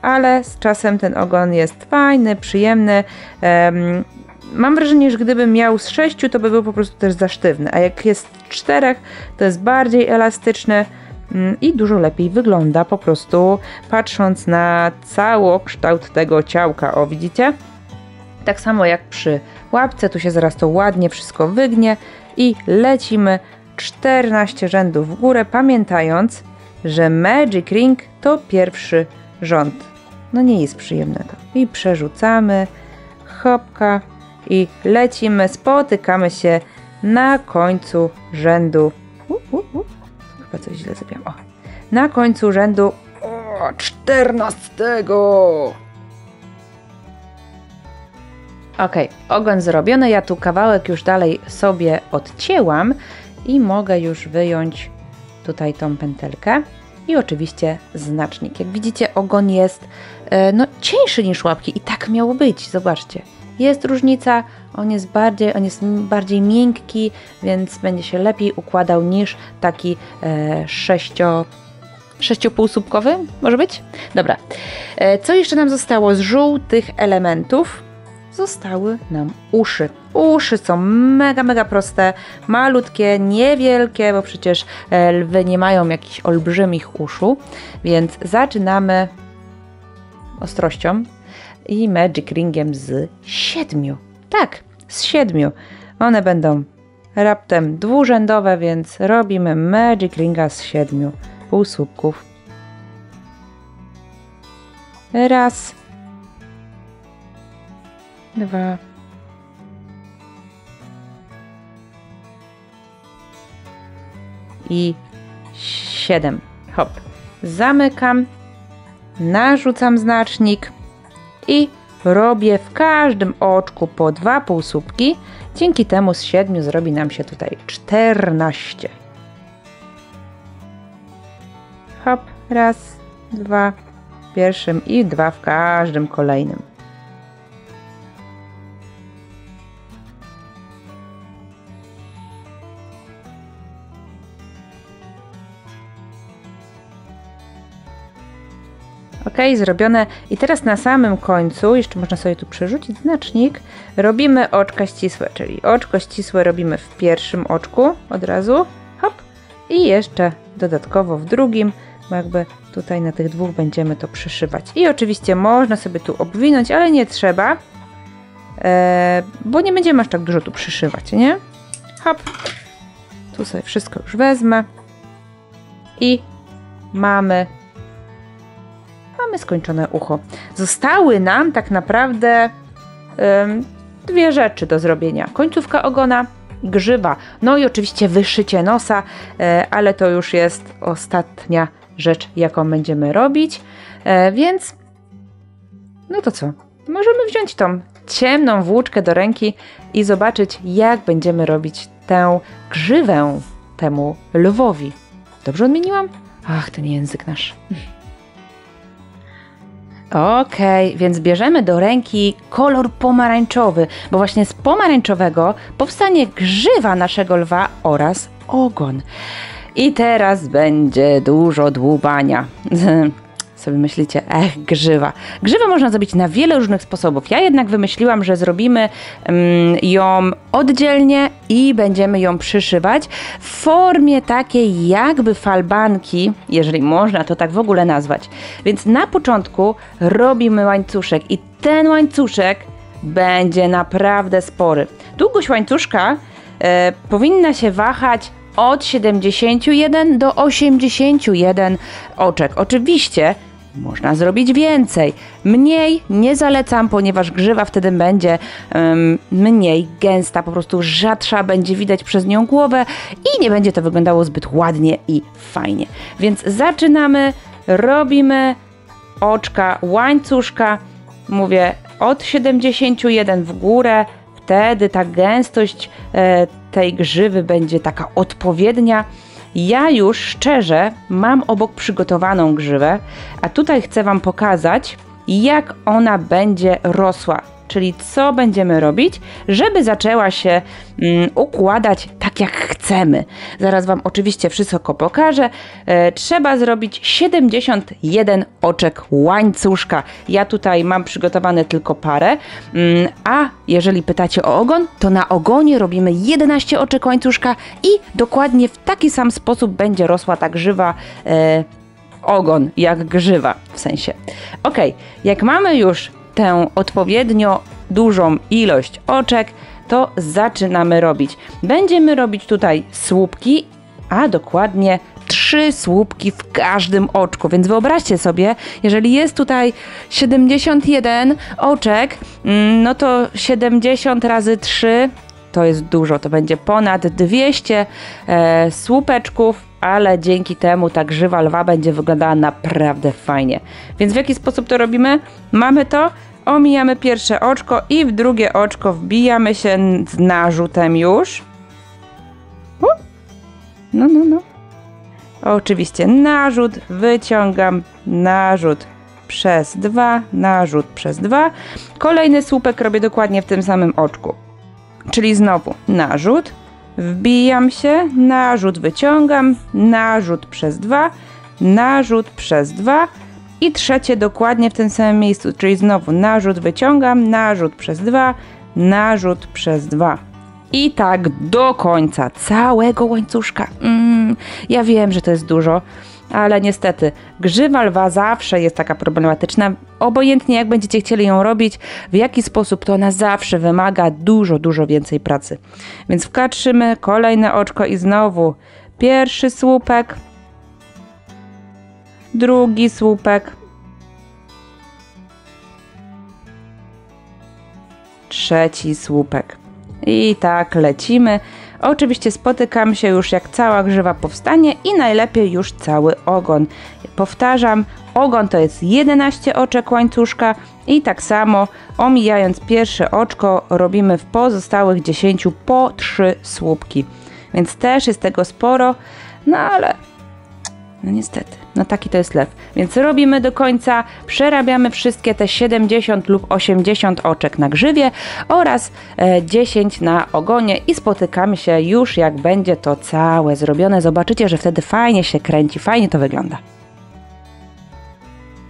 ale z czasem ten ogon jest fajny, przyjemny. Mam wrażenie, że gdybym miał z 6, to by był po prostu też za sztywny, a jak jest 4, to jest bardziej elastyczny i dużo lepiej wygląda po prostu patrząc na całokształt tego ciałka. O, widzicie? Tak samo jak przy łapce, tu się zaraz to ładnie wszystko wygnie i lecimy 14 rzędów w górę, pamiętając, że Magic Ring to pierwszy rząd. No nie jest przyjemne to. I przerzucamy, hopka i lecimy, spotykamy się na końcu rzędu. Chyba coś źle zrobiłam. O. Na końcu rzędu 14. Ok, ogon zrobiony. Ja tu kawałek już dalej sobie odcięłam i mogę już wyjąć tutaj tą pętelkę. I oczywiście znacznik. Jak widzicie, ogon jest cieńszy niż łapki i tak miało być. Zobaczcie. Jest różnica, on jest bardziej miękki, więc będzie się lepiej układał niż taki sześciopółsłupkowy, może być? Dobra. Co jeszcze nam zostało z żółtych elementów? Zostały nam uszy. Uszy są mega proste, malutkie, niewielkie, bo przecież lwy nie mają jakichś olbrzymich uszu, więc zaczynamy ostrością i Magic Ringiem z 7. Tak, z 7. One będą raptem dwurzędowe, więc robimy Magic Ringa z 7 półsłupków. Raz, 2, i 7. Hop. Zamykam, narzucam znacznik i robię w każdym oczku po 2 półsłupki. Dzięki temu z 7 zrobi nam się tutaj 14. Hop. Raz, 2 w pierwszym i 2 w każdym kolejnym. Ok, zrobione. I teraz na samym końcu, jeszcze można sobie tu przerzucić znacznik, robimy oczka ścisłe, czyli oczko ścisłe robimy w pierwszym oczku od razu, hop, i jeszcze dodatkowo w drugim, bo jakby tutaj na tych 2 będziemy to przyszywać. I oczywiście można sobie tu obwinąć, ale nie trzeba, bo nie będziemy aż tak dużo tu przyszywać, nie? Hop, tu sobie wszystko już wezmę i mamy skończone ucho. Zostały nam tak naprawdę 2 rzeczy do zrobienia. Końcówka ogona, grzywa, no i oczywiście wyszycie nosa, ale to już jest ostatnia rzecz, jaką będziemy robić, więc no to co? Możemy wziąć tą ciemną włóczkę do ręki i zobaczyć, jak będziemy robić tę grzywę temu lwowi. Dobrze odmieniłam? Ach, ten język nasz. Ok, więc bierzemy do ręki kolor pomarańczowy, bo właśnie z pomarańczowego powstanie grzywa naszego lwa oraz ogon. I teraz będzie dużo dłubania. Sobie myślicie, grzywa. Grzywę można zrobić na wiele różnych sposobów. Ja jednak wymyśliłam, że zrobimy ją oddzielnie i będziemy ją przyszywać w formie takiej jakby falbanki, jeżeli można to tak w ogóle nazwać. Więc na początku robimy łańcuszek i ten łańcuszek będzie naprawdę spory. Długość łańcuszka powinna się wahać od 71 do 81 oczek. Oczywiście można zrobić więcej. Mniej nie zalecam, ponieważ grzywa wtedy będzie mniej gęsta, po prostu rzadsza, będzie widać przez nią głowę i nie będzie to wyglądało zbyt ładnie i fajnie. Więc zaczynamy, robimy oczka łańcuszka, mówię od 71 w górę, wtedy ta gęstość tej grzywy będzie taka odpowiednia. Ja już szczerze mam obok przygotowaną grzywę, a tutaj chcę Wam pokazać, jak ona będzie rosła. czyli co będziemy robić, żeby zaczęła się układać tak jak chcemy. Zaraz Wam oczywiście wszystko pokażę. Trzeba zrobić 71 oczek łańcuszka. Ja tutaj mam przygotowane tylko parę, a jeżeli pytacie o ogon, to na ogonie robimy 11 oczek łańcuszka i dokładnie w taki sam sposób będzie rosła ta grzywa, ogon jak grzywa w sensie. Ok, jak mamy już tę odpowiednio dużą ilość oczek, to zaczynamy robić. Będziemy robić tutaj słupki, a dokładnie 3 słupki w każdym oczku, więc wyobraźcie sobie, jeżeli jest tutaj 71 oczek, no to 70 razy 3 to jest dużo, to będzie ponad 200 słupeczków, ale dzięki temu ta grzywa lwa będzie wyglądała naprawdę fajnie. Więc w jaki sposób to robimy? Mamy to, omijamy pierwsze oczko i w drugie oczko wbijamy się z narzutem już. No. Oczywiście narzut, wyciągam, narzut przez 2, narzut przez 2. Kolejny słupek robię dokładnie w tym samym oczku. Czyli znowu narzut, wbijam się, narzut wyciągam, narzut przez 2, narzut przez 2 i trzecie dokładnie w tym samym miejscu, czyli znowu narzut wyciągam, narzut przez 2, narzut przez 2. I tak do końca całego łańcuszka. Ja wiem, że to jest dużo, ale niestety grzywa lwa zawsze jest taka problematyczna. Obojętnie jak będziecie chcieli ją robić, w jaki sposób, to ona zawsze wymaga dużo więcej pracy. Więc wkatrzymy kolejne oczko i znowu pierwszy słupek, drugi słupek, trzeci słupek. I tak lecimy. Oczywiście spotykam się już jak cała grzywa powstanie i najlepiej już cały ogon. Powtarzam, ogon to jest 11 oczek łańcuszka i tak samo omijając pierwsze oczko robimy w pozostałych 10 po 3 słupki. Więc też jest tego sporo, no ale no niestety, no taki to jest lew. Więc robimy do końca, przerabiamy wszystkie te 70 lub 80 oczek na grzywie oraz 10 na ogonie i spotykamy się już jak będzie to całe zrobione. Zobaczycie, że wtedy fajnie się kręci, fajnie to wygląda.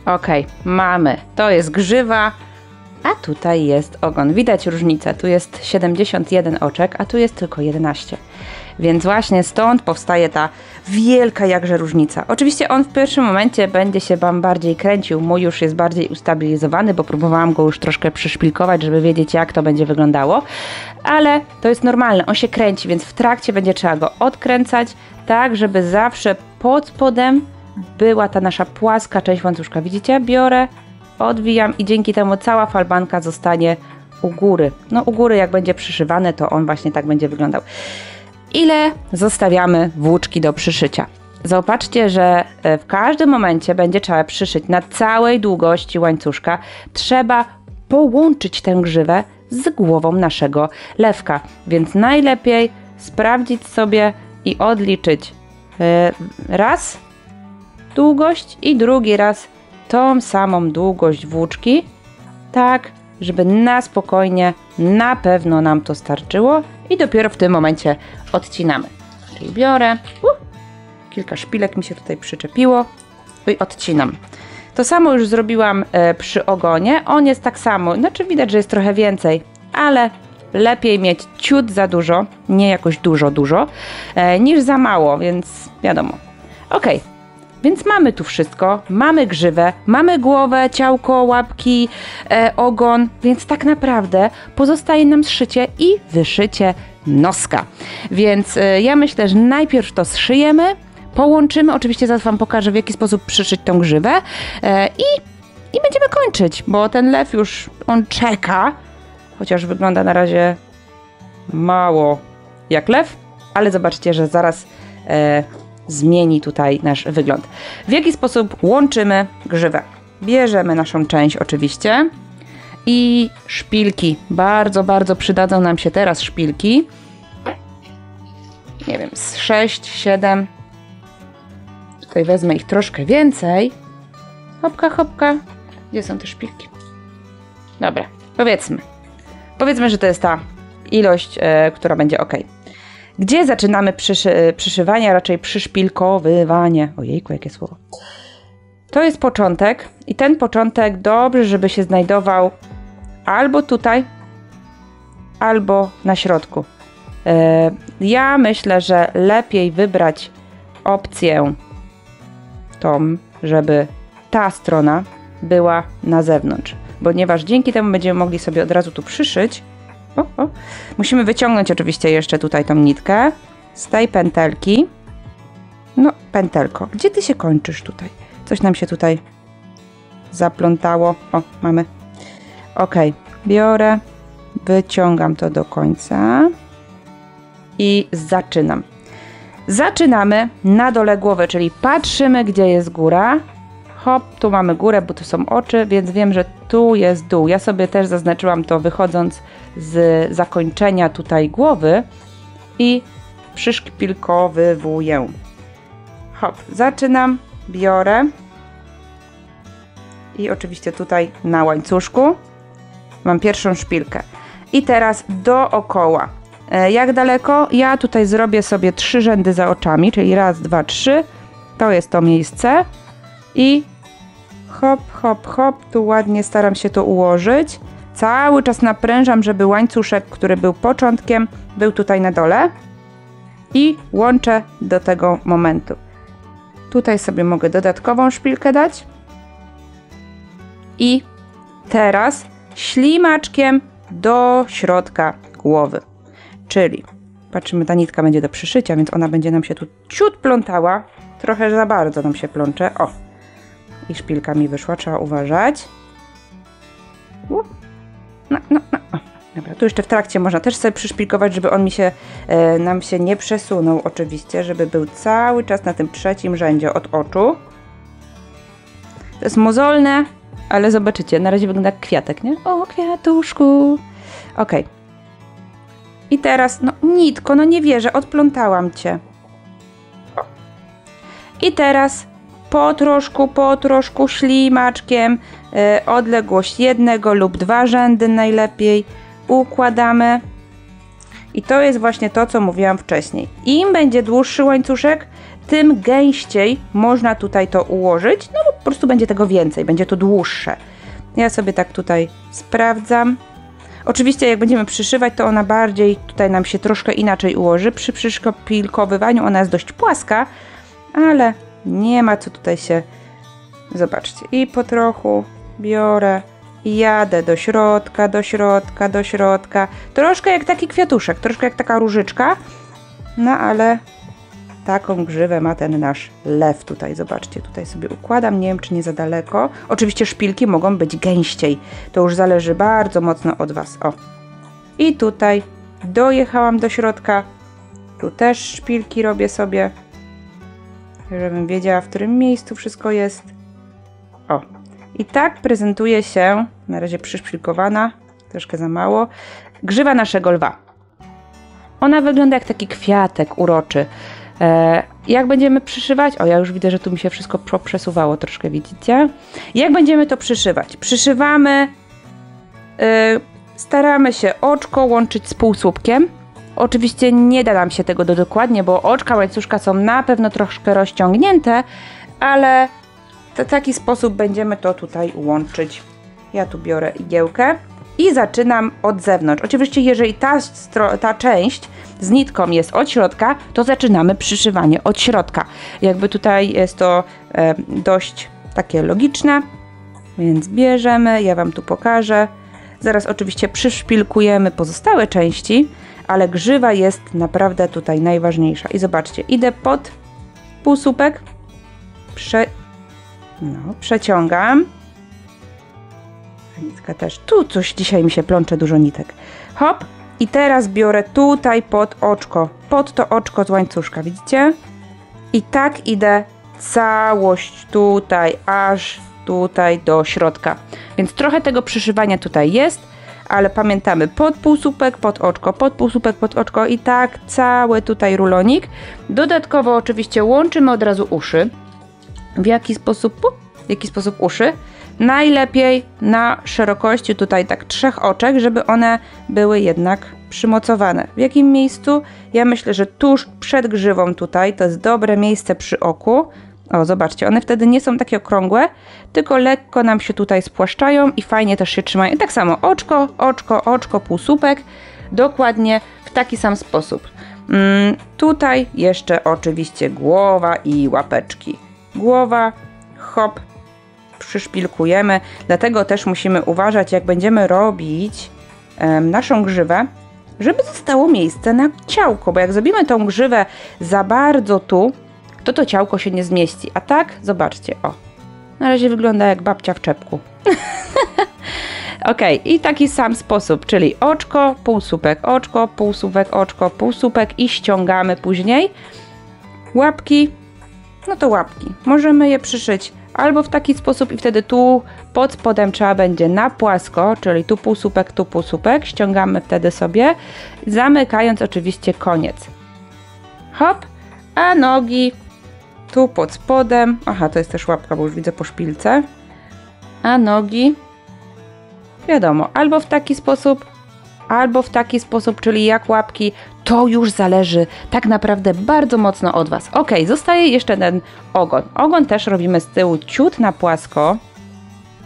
Ok, mamy, to jest grzywa, a tutaj jest ogon. Widać różnicę, tu jest 71 oczek, a tu jest tylko 11. Więc właśnie stąd powstaje ta wielka jakże różnica. Oczywiście on w pierwszym momencie będzie się Wam bardziej kręcił, mój już jest bardziej ustabilizowany, bo próbowałam go już troszkę przyszpilkować, żeby wiedzieć jak to będzie wyglądało, ale to jest normalne, on się kręci, więc w trakcie będzie trzeba go odkręcać, tak żeby zawsze pod spodem była ta nasza płaska część łańcuszka. Widzicie? Biorę, odwijam i dzięki temu cała falbanka zostanie u góry. No u góry jak będzie przyszywane, to on właśnie tak będzie wyglądał. Ile zostawiamy włóczki do przyszycia? Zobaczcie, że w każdym momencie będzie trzeba przyszyć na całej długości łańcuszka. Trzeba połączyć tę grzywę z głową naszego lewka. Więc najlepiej sprawdzić sobie i odliczyć raz długość i drugi raz tą samą długość włóczki, tak żeby na spokojnie, na pewno nam to starczyło i dopiero w tym momencie odcinamy. Czyli biorę, kilka szpilek mi się tutaj przyczepiło i odcinam. To samo już zrobiłam przy ogonie, on jest tak samo, znaczy widać, że jest trochę więcej, ale lepiej mieć ciut za dużo, nie jakoś dużo, niż za mało, więc wiadomo. Ok. Więc mamy tu wszystko, mamy grzywę, mamy głowę, ciałko, łapki, ogon, więc tak naprawdę pozostaje nam zszycie i wyszycie noska. Więc ja myślę, że najpierw to zszyjemy, połączymy, oczywiście zaraz Wam pokażę w jaki sposób przyszyć tą grzywę i będziemy kończyć, bo ten lew już on czeka, chociaż wygląda na razie mało jak lew, ale zobaczcie, że zaraz zmieni tutaj nasz wygląd. W jaki sposób łączymy grzywę? Bierzemy naszą część oczywiście i szpilki. Bardzo przydadzą nam się teraz szpilki. Nie wiem, z 6, 7. Tutaj wezmę ich troszkę więcej. Hopka. Gdzie są te szpilki? Dobra, Powiedzmy, że to jest ta ilość, która będzie ok. Gdzie zaczynamy przyszywanie, a raczej przyszpilkowywanie? Ojejku, jakie słowo. To jest początek i ten początek dobrze, żeby się znajdował albo tutaj, albo na środku. Ja myślę, że lepiej wybrać opcję tą, żeby ta strona była na zewnątrz, ponieważ dzięki temu będziemy mogli sobie od razu tu przyszyć. Musimy wyciągnąć oczywiście jeszcze tutaj tą nitkę z tej pętelki. No, pętelko, gdzie ty się kończysz tutaj? Coś nam się tutaj zaplątało. O, mamy. Ok, biorę, wyciągam to do końca i zaczynam. Zaczynamy na dole głowy, czyli patrzymy, gdzie jest góra. Hop, tu mamy górę, bo tu są oczy, więc wiem, że tu jest dół. Ja sobie też zaznaczyłam to, wychodząc z zakończenia tutaj głowy i przyszpilkowywuję. Hop, zaczynam, biorę i oczywiście tutaj na łańcuszku mam pierwszą szpilkę. I teraz dookoła. Jak daleko? Ja tutaj zrobię sobie 3 rzędy za oczami, czyli raz, 2, 3. To jest to miejsce. I hop, hop, hop. Tu ładnie staram się to ułożyć. Cały czas naprężam, żeby łańcuszek, który był początkiem, był tutaj na dole. I łączę do tego momentu. Tutaj sobie mogę dodatkową szpilkę dać. I teraz ślimaczkiem do środka głowy. Czyli patrzymy, ta nitka będzie do przyszycia, więc ona będzie nam się tu ciut plątała. Trochę za bardzo nam się plącze. O! I szpilka mi wyszła, trzeba uważać. No. O, dobra, tu jeszcze w trakcie można też sobie przyszpilkować, żeby on nam się nie przesunął oczywiście, żeby był cały czas na tym 3. rzędzie od oczu. To jest mozolne, ale zobaczycie, na razie wygląda jak kwiatek, nie? O, kwiatuszku! Ok. I teraz, no nitko, no nie wierzę, odplątałam cię. O. I teraz po troszku ślimaczkiem, odległość 1 lub 2 rzędy najlepiej układamy. I to jest właśnie to, co mówiłam wcześniej. Im będzie dłuższy łańcuszek, tym gęściej można tutaj to ułożyć, no bo po prostu będzie tego więcej, będzie to dłuższe. Ja sobie tak tutaj sprawdzam. Oczywiście jak będziemy przyszywać, to ona bardziej tutaj nam się troszkę inaczej ułoży. Przy przyszpilkowywaniu ona jest dość płaska, ale nie ma co tutaj się... Zobaczcie, i po trochu biorę i jadę do środka, do środka, do środka. Troszkę jak taki kwiatuszek, troszkę jak taka różyczka, no ale taką grzywę ma ten nasz lew tutaj. Zobaczcie, tutaj sobie układam, nie wiem czy nie za daleko. Oczywiście szpilki mogą być gęściej, to już zależy bardzo mocno od Was. O. I tutaj dojechałam do środka, tu też szpilki robię sobie, żebym wiedziała, w którym miejscu wszystko jest. O. I tak prezentuje się, na razie przyszpilkowana, troszkę za mało, grzywa naszego lwa. Ona wygląda jak taki kwiatek uroczy. Jak będziemy przyszywać? O, ja już widzę, że tu mi się wszystko przesuwało troszkę, widzicie? Jak będziemy to przyszywać? Przyszywamy, staramy się oczko łączyć z półsłupkiem. Oczywiście nie da nam się tego dokładnie, bo oczka łańcuszka są na pewno troszkę rozciągnięte, ale w taki sposób będziemy to tutaj łączyć. Ja tu biorę igiełkę i zaczynam od zewnątrz. Oczywiście jeżeli ta część z nitką jest od środka, to zaczynamy przyszywanie od środka. Jakby tutaj jest to dość takie logiczne, więc bierzemy, ja Wam tu pokażę. Zaraz oczywiście przyszpilkujemy pozostałe części, ale grzywa jest naprawdę tutaj najważniejsza. I zobaczcie, idę pod półsłupek, przeciągam. Nitka też. Tu coś dzisiaj mi się plącze, dużo nitek. Hop. I teraz biorę tutaj pod oczko, pod to oczko z łańcuszka, widzicie? I tak idę całość tutaj, aż tutaj do środka. Więc trochę tego przyszywania tutaj jest, ale pamiętamy, pod półsłupek, pod oczko, pod półsłupek, pod oczko i tak cały tutaj rulonik. Dodatkowo oczywiście łączymy od razu uszy. W jaki sposób uszy? Najlepiej na szerokości tutaj tak 3 oczek, żeby one były jednak przymocowane. W jakim miejscu? Ja myślę, że tuż przed grzywą tutaj, to jest dobre miejsce przy oku. O, zobaczcie, one wtedy nie są takie okrągłe, tylko lekko nam się tutaj spłaszczają i fajnie też się trzymają. I tak samo oczko, oczko, oczko, półsłupek, dokładnie w taki sam sposób. Tutaj jeszcze oczywiście głowa i łapeczki. Głowa, hop, przyszpilkujemy, dlatego też musimy uważać, jak będziemy robić naszą grzywę, żeby zostało miejsce na ciałko, bo jak zrobimy tą grzywę za bardzo tu, to ciałko się nie zmieści. A tak, zobaczcie, o, na razie wygląda jak babcia w czepku. Ok, i taki sam sposób, czyli oczko, półsłupek, oczko, półsłupek, oczko, półsłupek i ściągamy później. Łapki, no to łapki. Możemy je przyszyć albo w taki sposób i wtedy tu pod spodem trzeba będzie na płasko, czyli tu półsłupek, ściągamy wtedy sobie, zamykając oczywiście koniec. Hop, a nogi tu pod spodem, aha, to jest też łapka, bo już widzę po szpilce, a nogi, wiadomo, albo w taki sposób, czyli jak łapki, to już zależy tak naprawdę bardzo mocno od Was. Ok, zostaje jeszcze ten ogon. Ogon też robimy z tyłu ciut na płasko,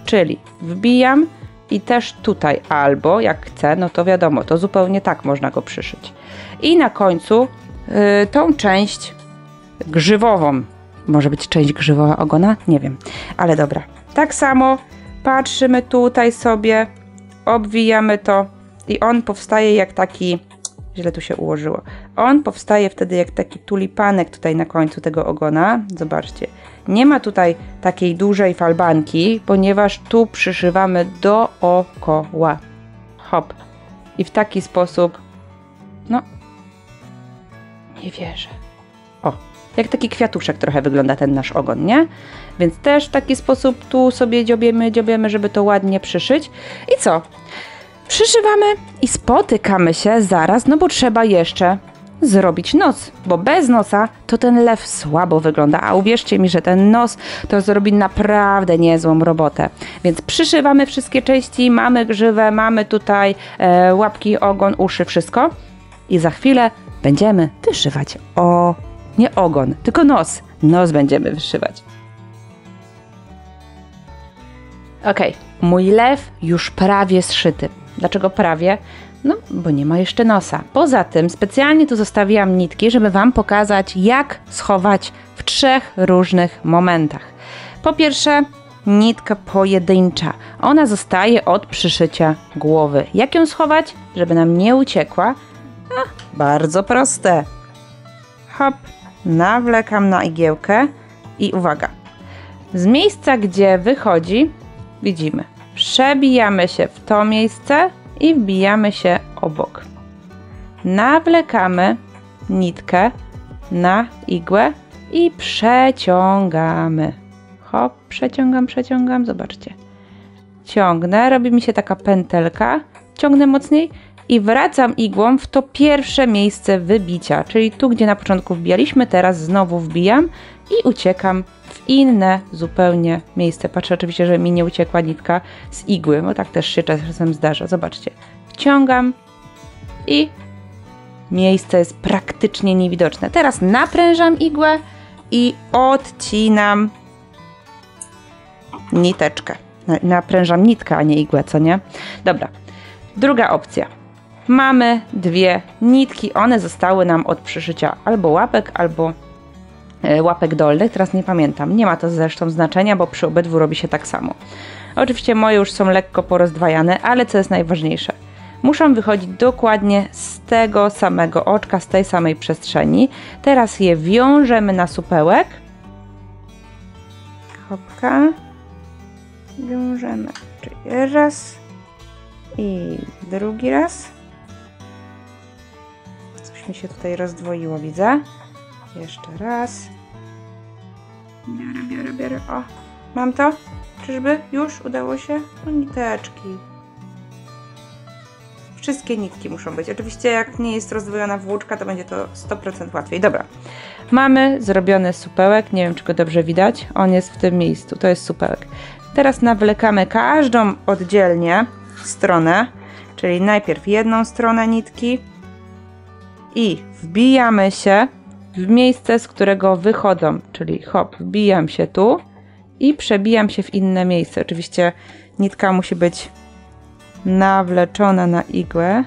czyli wbijam i też tutaj, albo jak chcę, no to wiadomo, to zupełnie tak można go przyszyć. I na końcu tą część grzywową. Może być część grzywowa ogona? Nie wiem, ale dobra. Tak samo patrzymy tutaj sobie, obwijamy to i on powstaje jak taki, źle tu się ułożyło, on powstaje wtedy jak taki tulipanek tutaj na końcu tego ogona. Zobaczcie, nie ma tutaj takiej dużej falbanki, ponieważ tu przyszywamy dookoła. Hop. I w taki sposób, no, nie wierzę. O, jak taki kwiatuszek trochę wygląda ten nasz ogon, nie? Więc też w taki sposób tu sobie dziobiemy, żeby to ładnie przyszyć. I co? Przyszywamy i spotykamy się zaraz, no bo trzeba jeszcze zrobić nos, bo bez nosa to ten lew słabo wygląda, a uwierzcie mi, że ten nos to zrobi naprawdę niezłą robotę. Więc przyszywamy wszystkie części, mamy grzywę, mamy tutaj łapki, ogon, uszy, wszystko i za chwilę będziemy wyszywać, nie ogon, tylko nos. Nos będziemy wyszywać. Ok, mój lew już prawie zszyty. Dlaczego prawie? No, bo nie ma jeszcze nosa. Poza tym specjalnie tu zostawiłam nitki, żeby Wam pokazać, jak schować w 3 różnych momentach. Po pierwsze, nitka pojedyncza. Ona zostaje od przyszycia głowy. Jak ją schować, żeby nam nie uciekła? Bardzo proste. Hop, nawlekam na igiełkę i uwaga. Z miejsca, gdzie wychodzi, widzimy, przebijamy się w to miejsce i wbijamy się obok. Nawlekamy nitkę na igłę i przeciągamy. Hop, przeciągam, zobaczcie. Ciągnę, robi mi się taka pętelka, ciągnę mocniej i wracam igłą w to pierwsze miejsce wybicia, czyli tu, gdzie na początku wbijaliśmy, teraz znowu wbijam i uciekam w inne zupełnie miejsce. Patrzę oczywiście, że mi nie uciekła nitka z igły, bo tak też się czasem zdarza. Zobaczcie, wciągam i miejsce jest praktycznie niewidoczne. Teraz naprężam igłę i odcinam niteczkę. Naprężam nitkę, a nie igłę, co nie? Dobra, druga opcja. Mamy 2 nitki, one zostały nam od przyszycia albo łapek, albo łapek dolnych, teraz nie pamiętam. Nie ma to zresztą znaczenia, bo przy obydwu robi się tak samo. Oczywiście moje już są lekko porozdwajane, ale co jest najważniejsze? Muszą wychodzić dokładnie z tego samego oczka, z tej samej przestrzeni. Teraz je wiążemy na supełek. Hopka. Wiążemy. Czyli raz i drugi raz. Coś mi się tutaj rozdwoiło, widzę. Jeszcze raz. Biorę. O, mam to? Czyżby? Już udało się? No niteczki. Wszystkie nitki muszą być. Oczywiście jak nie jest rozdwojona włóczka, to będzie to 100% łatwiej. Dobra. Mamy zrobiony supełek. Nie wiem, czy go dobrze widać. On jest w tym miejscu. To jest supełek. Teraz nawlekamy każdą oddzielnie stronę, czyli najpierw jedną stronę nitki i wbijamy się w miejsce, z którego wychodzą, czyli hop, wbijam się tu i przebijam się w inne miejsce. Oczywiście nitka musi być nawleczona na igłę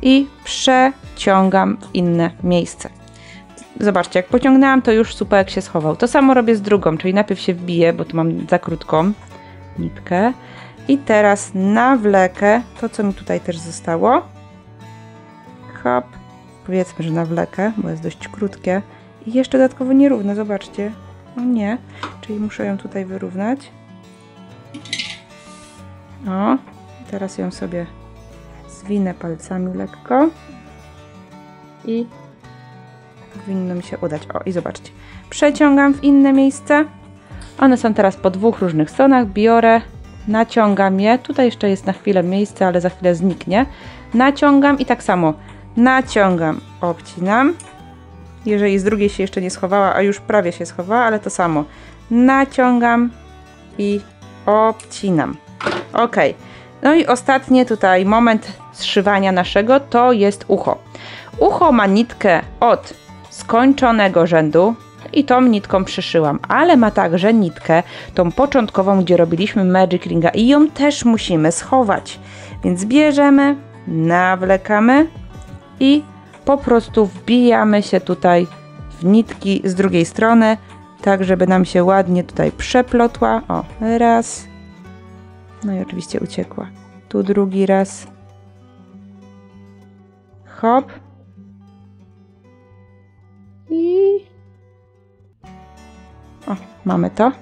i przeciągam w inne miejsce. Zobaczcie, jak pociągnęłam, to już supełek się schował. To samo robię z drugą, czyli najpierw się wbiję, bo tu mam za krótką nitkę i teraz nawlekę to, co mi tutaj też zostało. Hop, powiedzmy, że nawlekę, bo jest dość krótkie i jeszcze dodatkowo nierówne, zobaczcie. O nie, czyli muszę ją tutaj wyrównać. O, teraz ją sobie zwinę palcami lekko i powinno mi się udać. O, i zobaczcie, przeciągam w inne miejsce. One są teraz po dwóch różnych stronach. Biorę, naciągam je. Tutaj jeszcze jest na chwilę miejsce, ale za chwilę zniknie. Naciągam i tak samo naciągam, obcinam. Jeżeli z drugiej się jeszcze nie schowała, a już prawie się schowała, ale to samo. Naciągam i obcinam. Ok. No i ostatni tutaj moment zszywania naszego to jest ucho. Ucho ma nitkę od skończonego rzędu i tą nitką przyszyłam, ale ma także nitkę tą początkową, gdzie robiliśmy Magic Ringa i ją też musimy schować. Więc bierzemy, nawlekamy i po prostu wbijamy się tutaj w nitki z drugiej strony, tak żeby nam się ładnie tutaj przeplotła. O, raz. No i oczywiście uciekła. Tu drugi raz. Hop. I o, mamy to.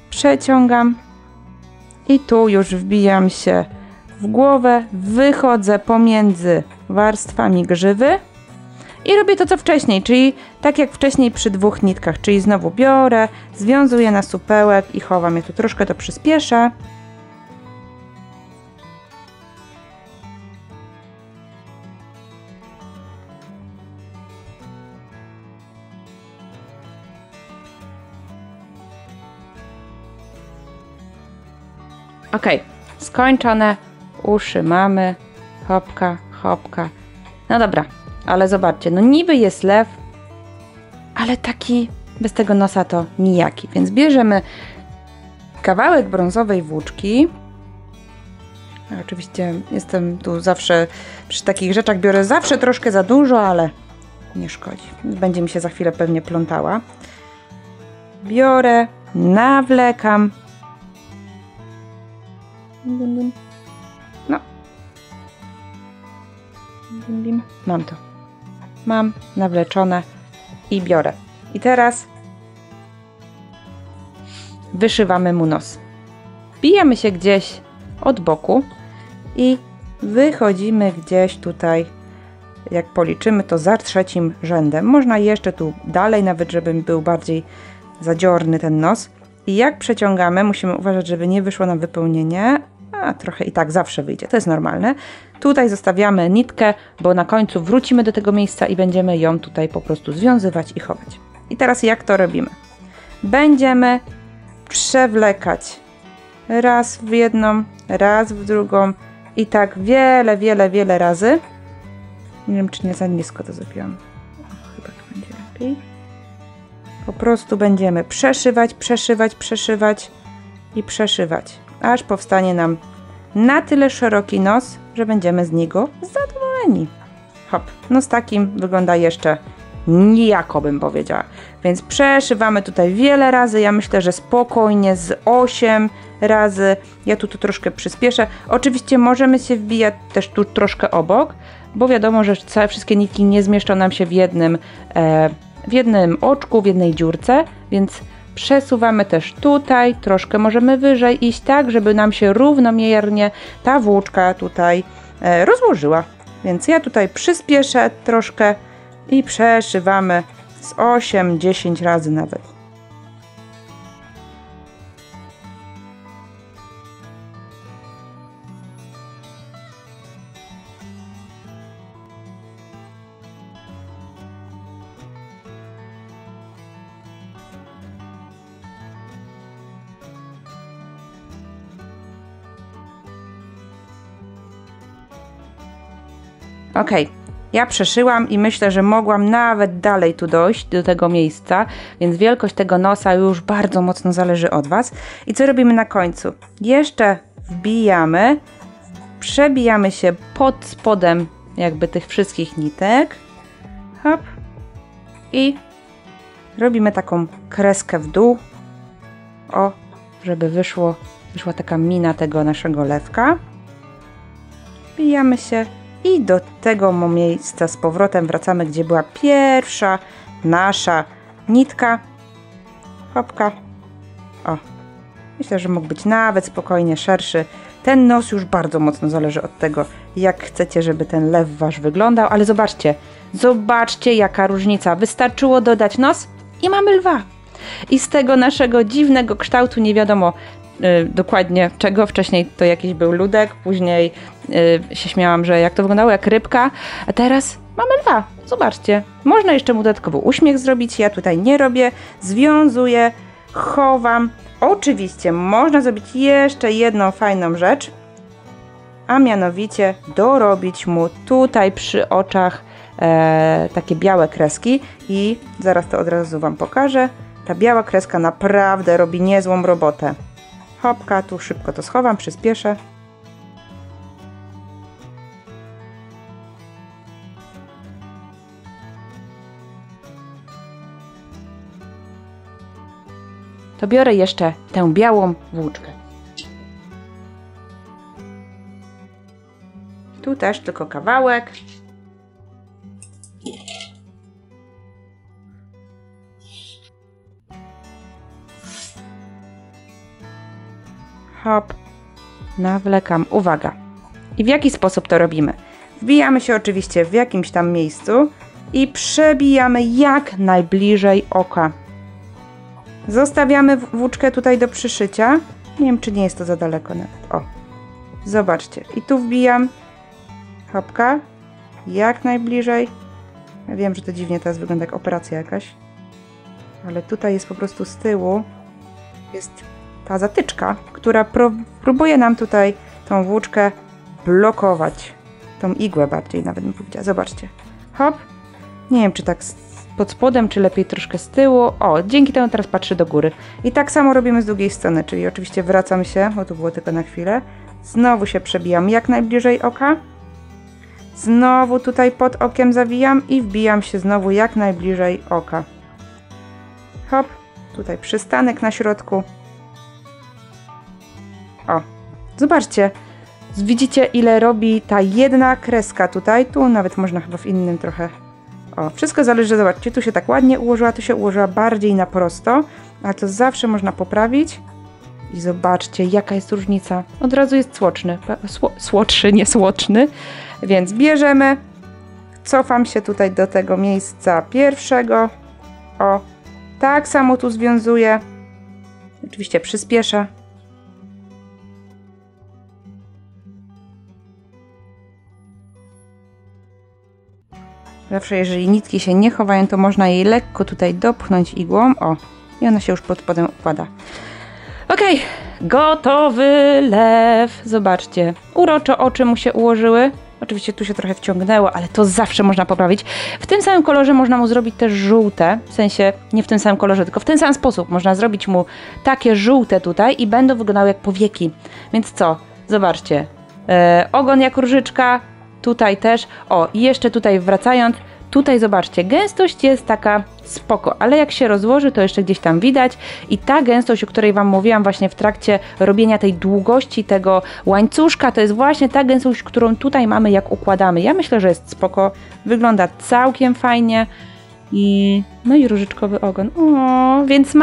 Przeciągam i tu już wbijam się w głowę, wychodzę pomiędzy warstwami grzywy i robię to co wcześniej, czyli tak jak wcześniej przy dwóch nitkach, czyli znowu biorę, związuję na supełek i chowam je tu. Troszkę to przyspieszę. Ok, skończone, uszy mamy, hopka, hopka. No dobra, ale zobaczcie, no niby jest lew, ale taki bez tego nosa to nijaki. Więc bierzemy kawałek brązowej włóczki. Oczywiście jestem tu zawsze, przy takich rzeczach biorę zawsze troszkę za dużo, ale nie szkodzi. Będzie mi się za chwilę pewnie plątała. Biorę, nawlekam. No. Mam to. Mam nawleczone i biorę. I teraz wyszywamy mu nos. Wbijamy się gdzieś od boku i wychodzimy gdzieś tutaj, jak policzymy, to za trzecim rzędem. Można jeszcze tu dalej, nawet żeby był bardziej zadziorny ten nos. I jak przeciągamy, musimy uważać, żeby nie wyszło nam wypełnienie, a trochę i tak zawsze wyjdzie, to jest normalne. Tutaj zostawiamy nitkę, bo na końcu wrócimy do tego miejsca i będziemy ją tutaj po prostu związywać i chować. I teraz jak to robimy? Będziemy przewlekać raz w jedną, raz w drugą i tak wiele, wiele, wiele razy. Nie wiem, czy nie za nisko to zrobiłam. Chyba to będzie lepiej. Po prostu będziemy przeszywać, przeszywać, przeszywać i przeszywać, aż powstanie nam na tyle szeroki nos, że będziemy z niego zadowoleni. Hop, no z takim wygląda jeszcze nijako, bym powiedziała. Więc przeszywamy tutaj wiele razy, ja myślę, że spokojnie z 8 razy. Ja tu troszkę przyspieszę. Oczywiście możemy się wbijać też tu troszkę obok, bo wiadomo, że wszystkie nitki nie zmieszczą nam się w jednym oczku, w jednej dziurce, więc przesuwamy też tutaj, troszkę możemy wyżej iść tak, żeby nam się równomiernie ta włóczka tutaj rozłożyła. Więc ja tutaj przyspieszę troszkę i przeszywamy z 8-10 razy nawet. Ok, ja przeszyłam i myślę, że mogłam nawet dalej tu dojść do tego miejsca, więc wielkość tego nosa już bardzo mocno zależy od Was. I co robimy na końcu? Jeszcze wbijamy, przebijamy się pod spodem jakby tych wszystkich nitek. Hop. I robimy taką kreskę w dół. O, żeby wyszła taka mina tego naszego lewka. Wbijamy się i do tego miejsca z powrotem wracamy, gdzie była pierwsza nasza nitka. Hopka. O, myślę, że mógł być nawet spokojnie szerszy. Ten nos już bardzo mocno zależy od tego, jak chcecie, żeby ten lew wasz wyglądał, ale zobaczcie jaka różnica. Wystarczyło dodać nos i mamy lwa. I z tego naszego dziwnego kształtu, nie wiadomo dokładnie czego, wcześniej to jakiś był ludek, później się śmiałam, że jak to wyglądało, jak rybka, a teraz mamy lwa. Zobaczcie, można jeszcze mu dodatkowo uśmiech zrobić, ja tutaj nie robię, związuję, chowam. Oczywiście można zrobić jeszcze jedną fajną rzecz, a mianowicie dorobić mu tutaj przy oczach takie białe kreski i zaraz to od razu Wam pokażę. Ta biała kreska naprawdę robi niezłą robotę. Hopka, tu szybko to schowam, przyspieszę. To biorę jeszcze tę białą włóczkę. Tu też tylko kawałek. Hop, nawlekam. Uwaga. I w jaki sposób to robimy? Wbijamy się oczywiście w jakimś tam miejscu i przebijamy jak najbliżej oka. Zostawiamy włóczkę tutaj do przyszycia. Nie wiem, czy nie jest to za daleko nawet. O, zobaczcie. I tu wbijam. Hopka. Jak najbliżej. Ja wiem, że to dziwnie teraz wygląda jak operacja jakaś. Ale tutaj jest po prostu z tyłu. Jest ta zatyczka, która próbuje nam tutaj tą włóczkę blokować. Tą igłę bardziej nawet bym powiedziała. Zobaczcie. Hop. Nie wiem, czy tak pod spodem, czy lepiej troszkę z tyłu. O, dzięki temu teraz patrzę do góry. I tak samo robimy z drugiej strony, czyli oczywiście wracam się, bo tu było tylko na chwilę. Znowu się przebijam jak najbliżej oka. Znowu tutaj pod okiem zawijam i wbijam się znowu jak najbliżej oka. Hop, tutaj przystanek na środku. O, zobaczcie. Widzicie, ile robi ta jedna kreska tutaj. Tu nawet można chyba w innym trochę. O, wszystko zależy, zobaczcie, tu się tak ładnie ułożyła, tu się ułożyła bardziej na prosto, ale to zawsze można poprawić. I zobaczcie, jaka jest różnica. Od razu jest słodszy, słodszy, nie słodczny. Więc bierzemy, cofam się tutaj do tego miejsca pierwszego. O, tak samo tu związuję. Oczywiście przyspieszę. Zawsze, jeżeli nitki się nie chowają, to można jej lekko tutaj dopchnąć igłą. O, i ona się już pod spodem układa. Okej, gotowy lew. Zobaczcie, uroczo oczy mu się ułożyły. Oczywiście tu się trochę wciągnęło, ale to zawsze można poprawić. W tym samym kolorze można mu zrobić też żółte. W sensie, nie w tym samym kolorze, tylko w ten sam sposób. Można zrobić mu takie żółte tutaj i będą wyglądały jak powieki. Więc co? Zobaczcie. Ogon jak różyczka. Tutaj też. O, i jeszcze tutaj wracając. Tutaj zobaczcie, gęstość jest taka spoko, ale jak się rozłoży, to jeszcze gdzieś tam widać i ta gęstość, o której Wam mówiłam właśnie w trakcie robienia tej długości tego łańcuszka, to jest właśnie ta gęstość, którą tutaj mamy, jak układamy. Ja myślę, że jest spoko, wygląda całkiem fajnie i no i różyczkowy ogon. O, więc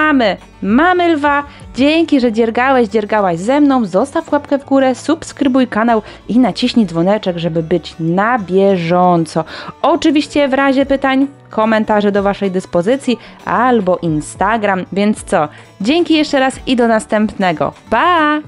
mamy lwa. Dzięki, że dziergałaś ze mną. Zostaw łapkę w górę, subskrybuj kanał i naciśnij dzwoneczek, żeby być na bieżąco. Oczywiście w razie pytań, komentarze do Waszej dyspozycji albo Instagram. Więc co? Dzięki jeszcze raz i do następnego. Pa!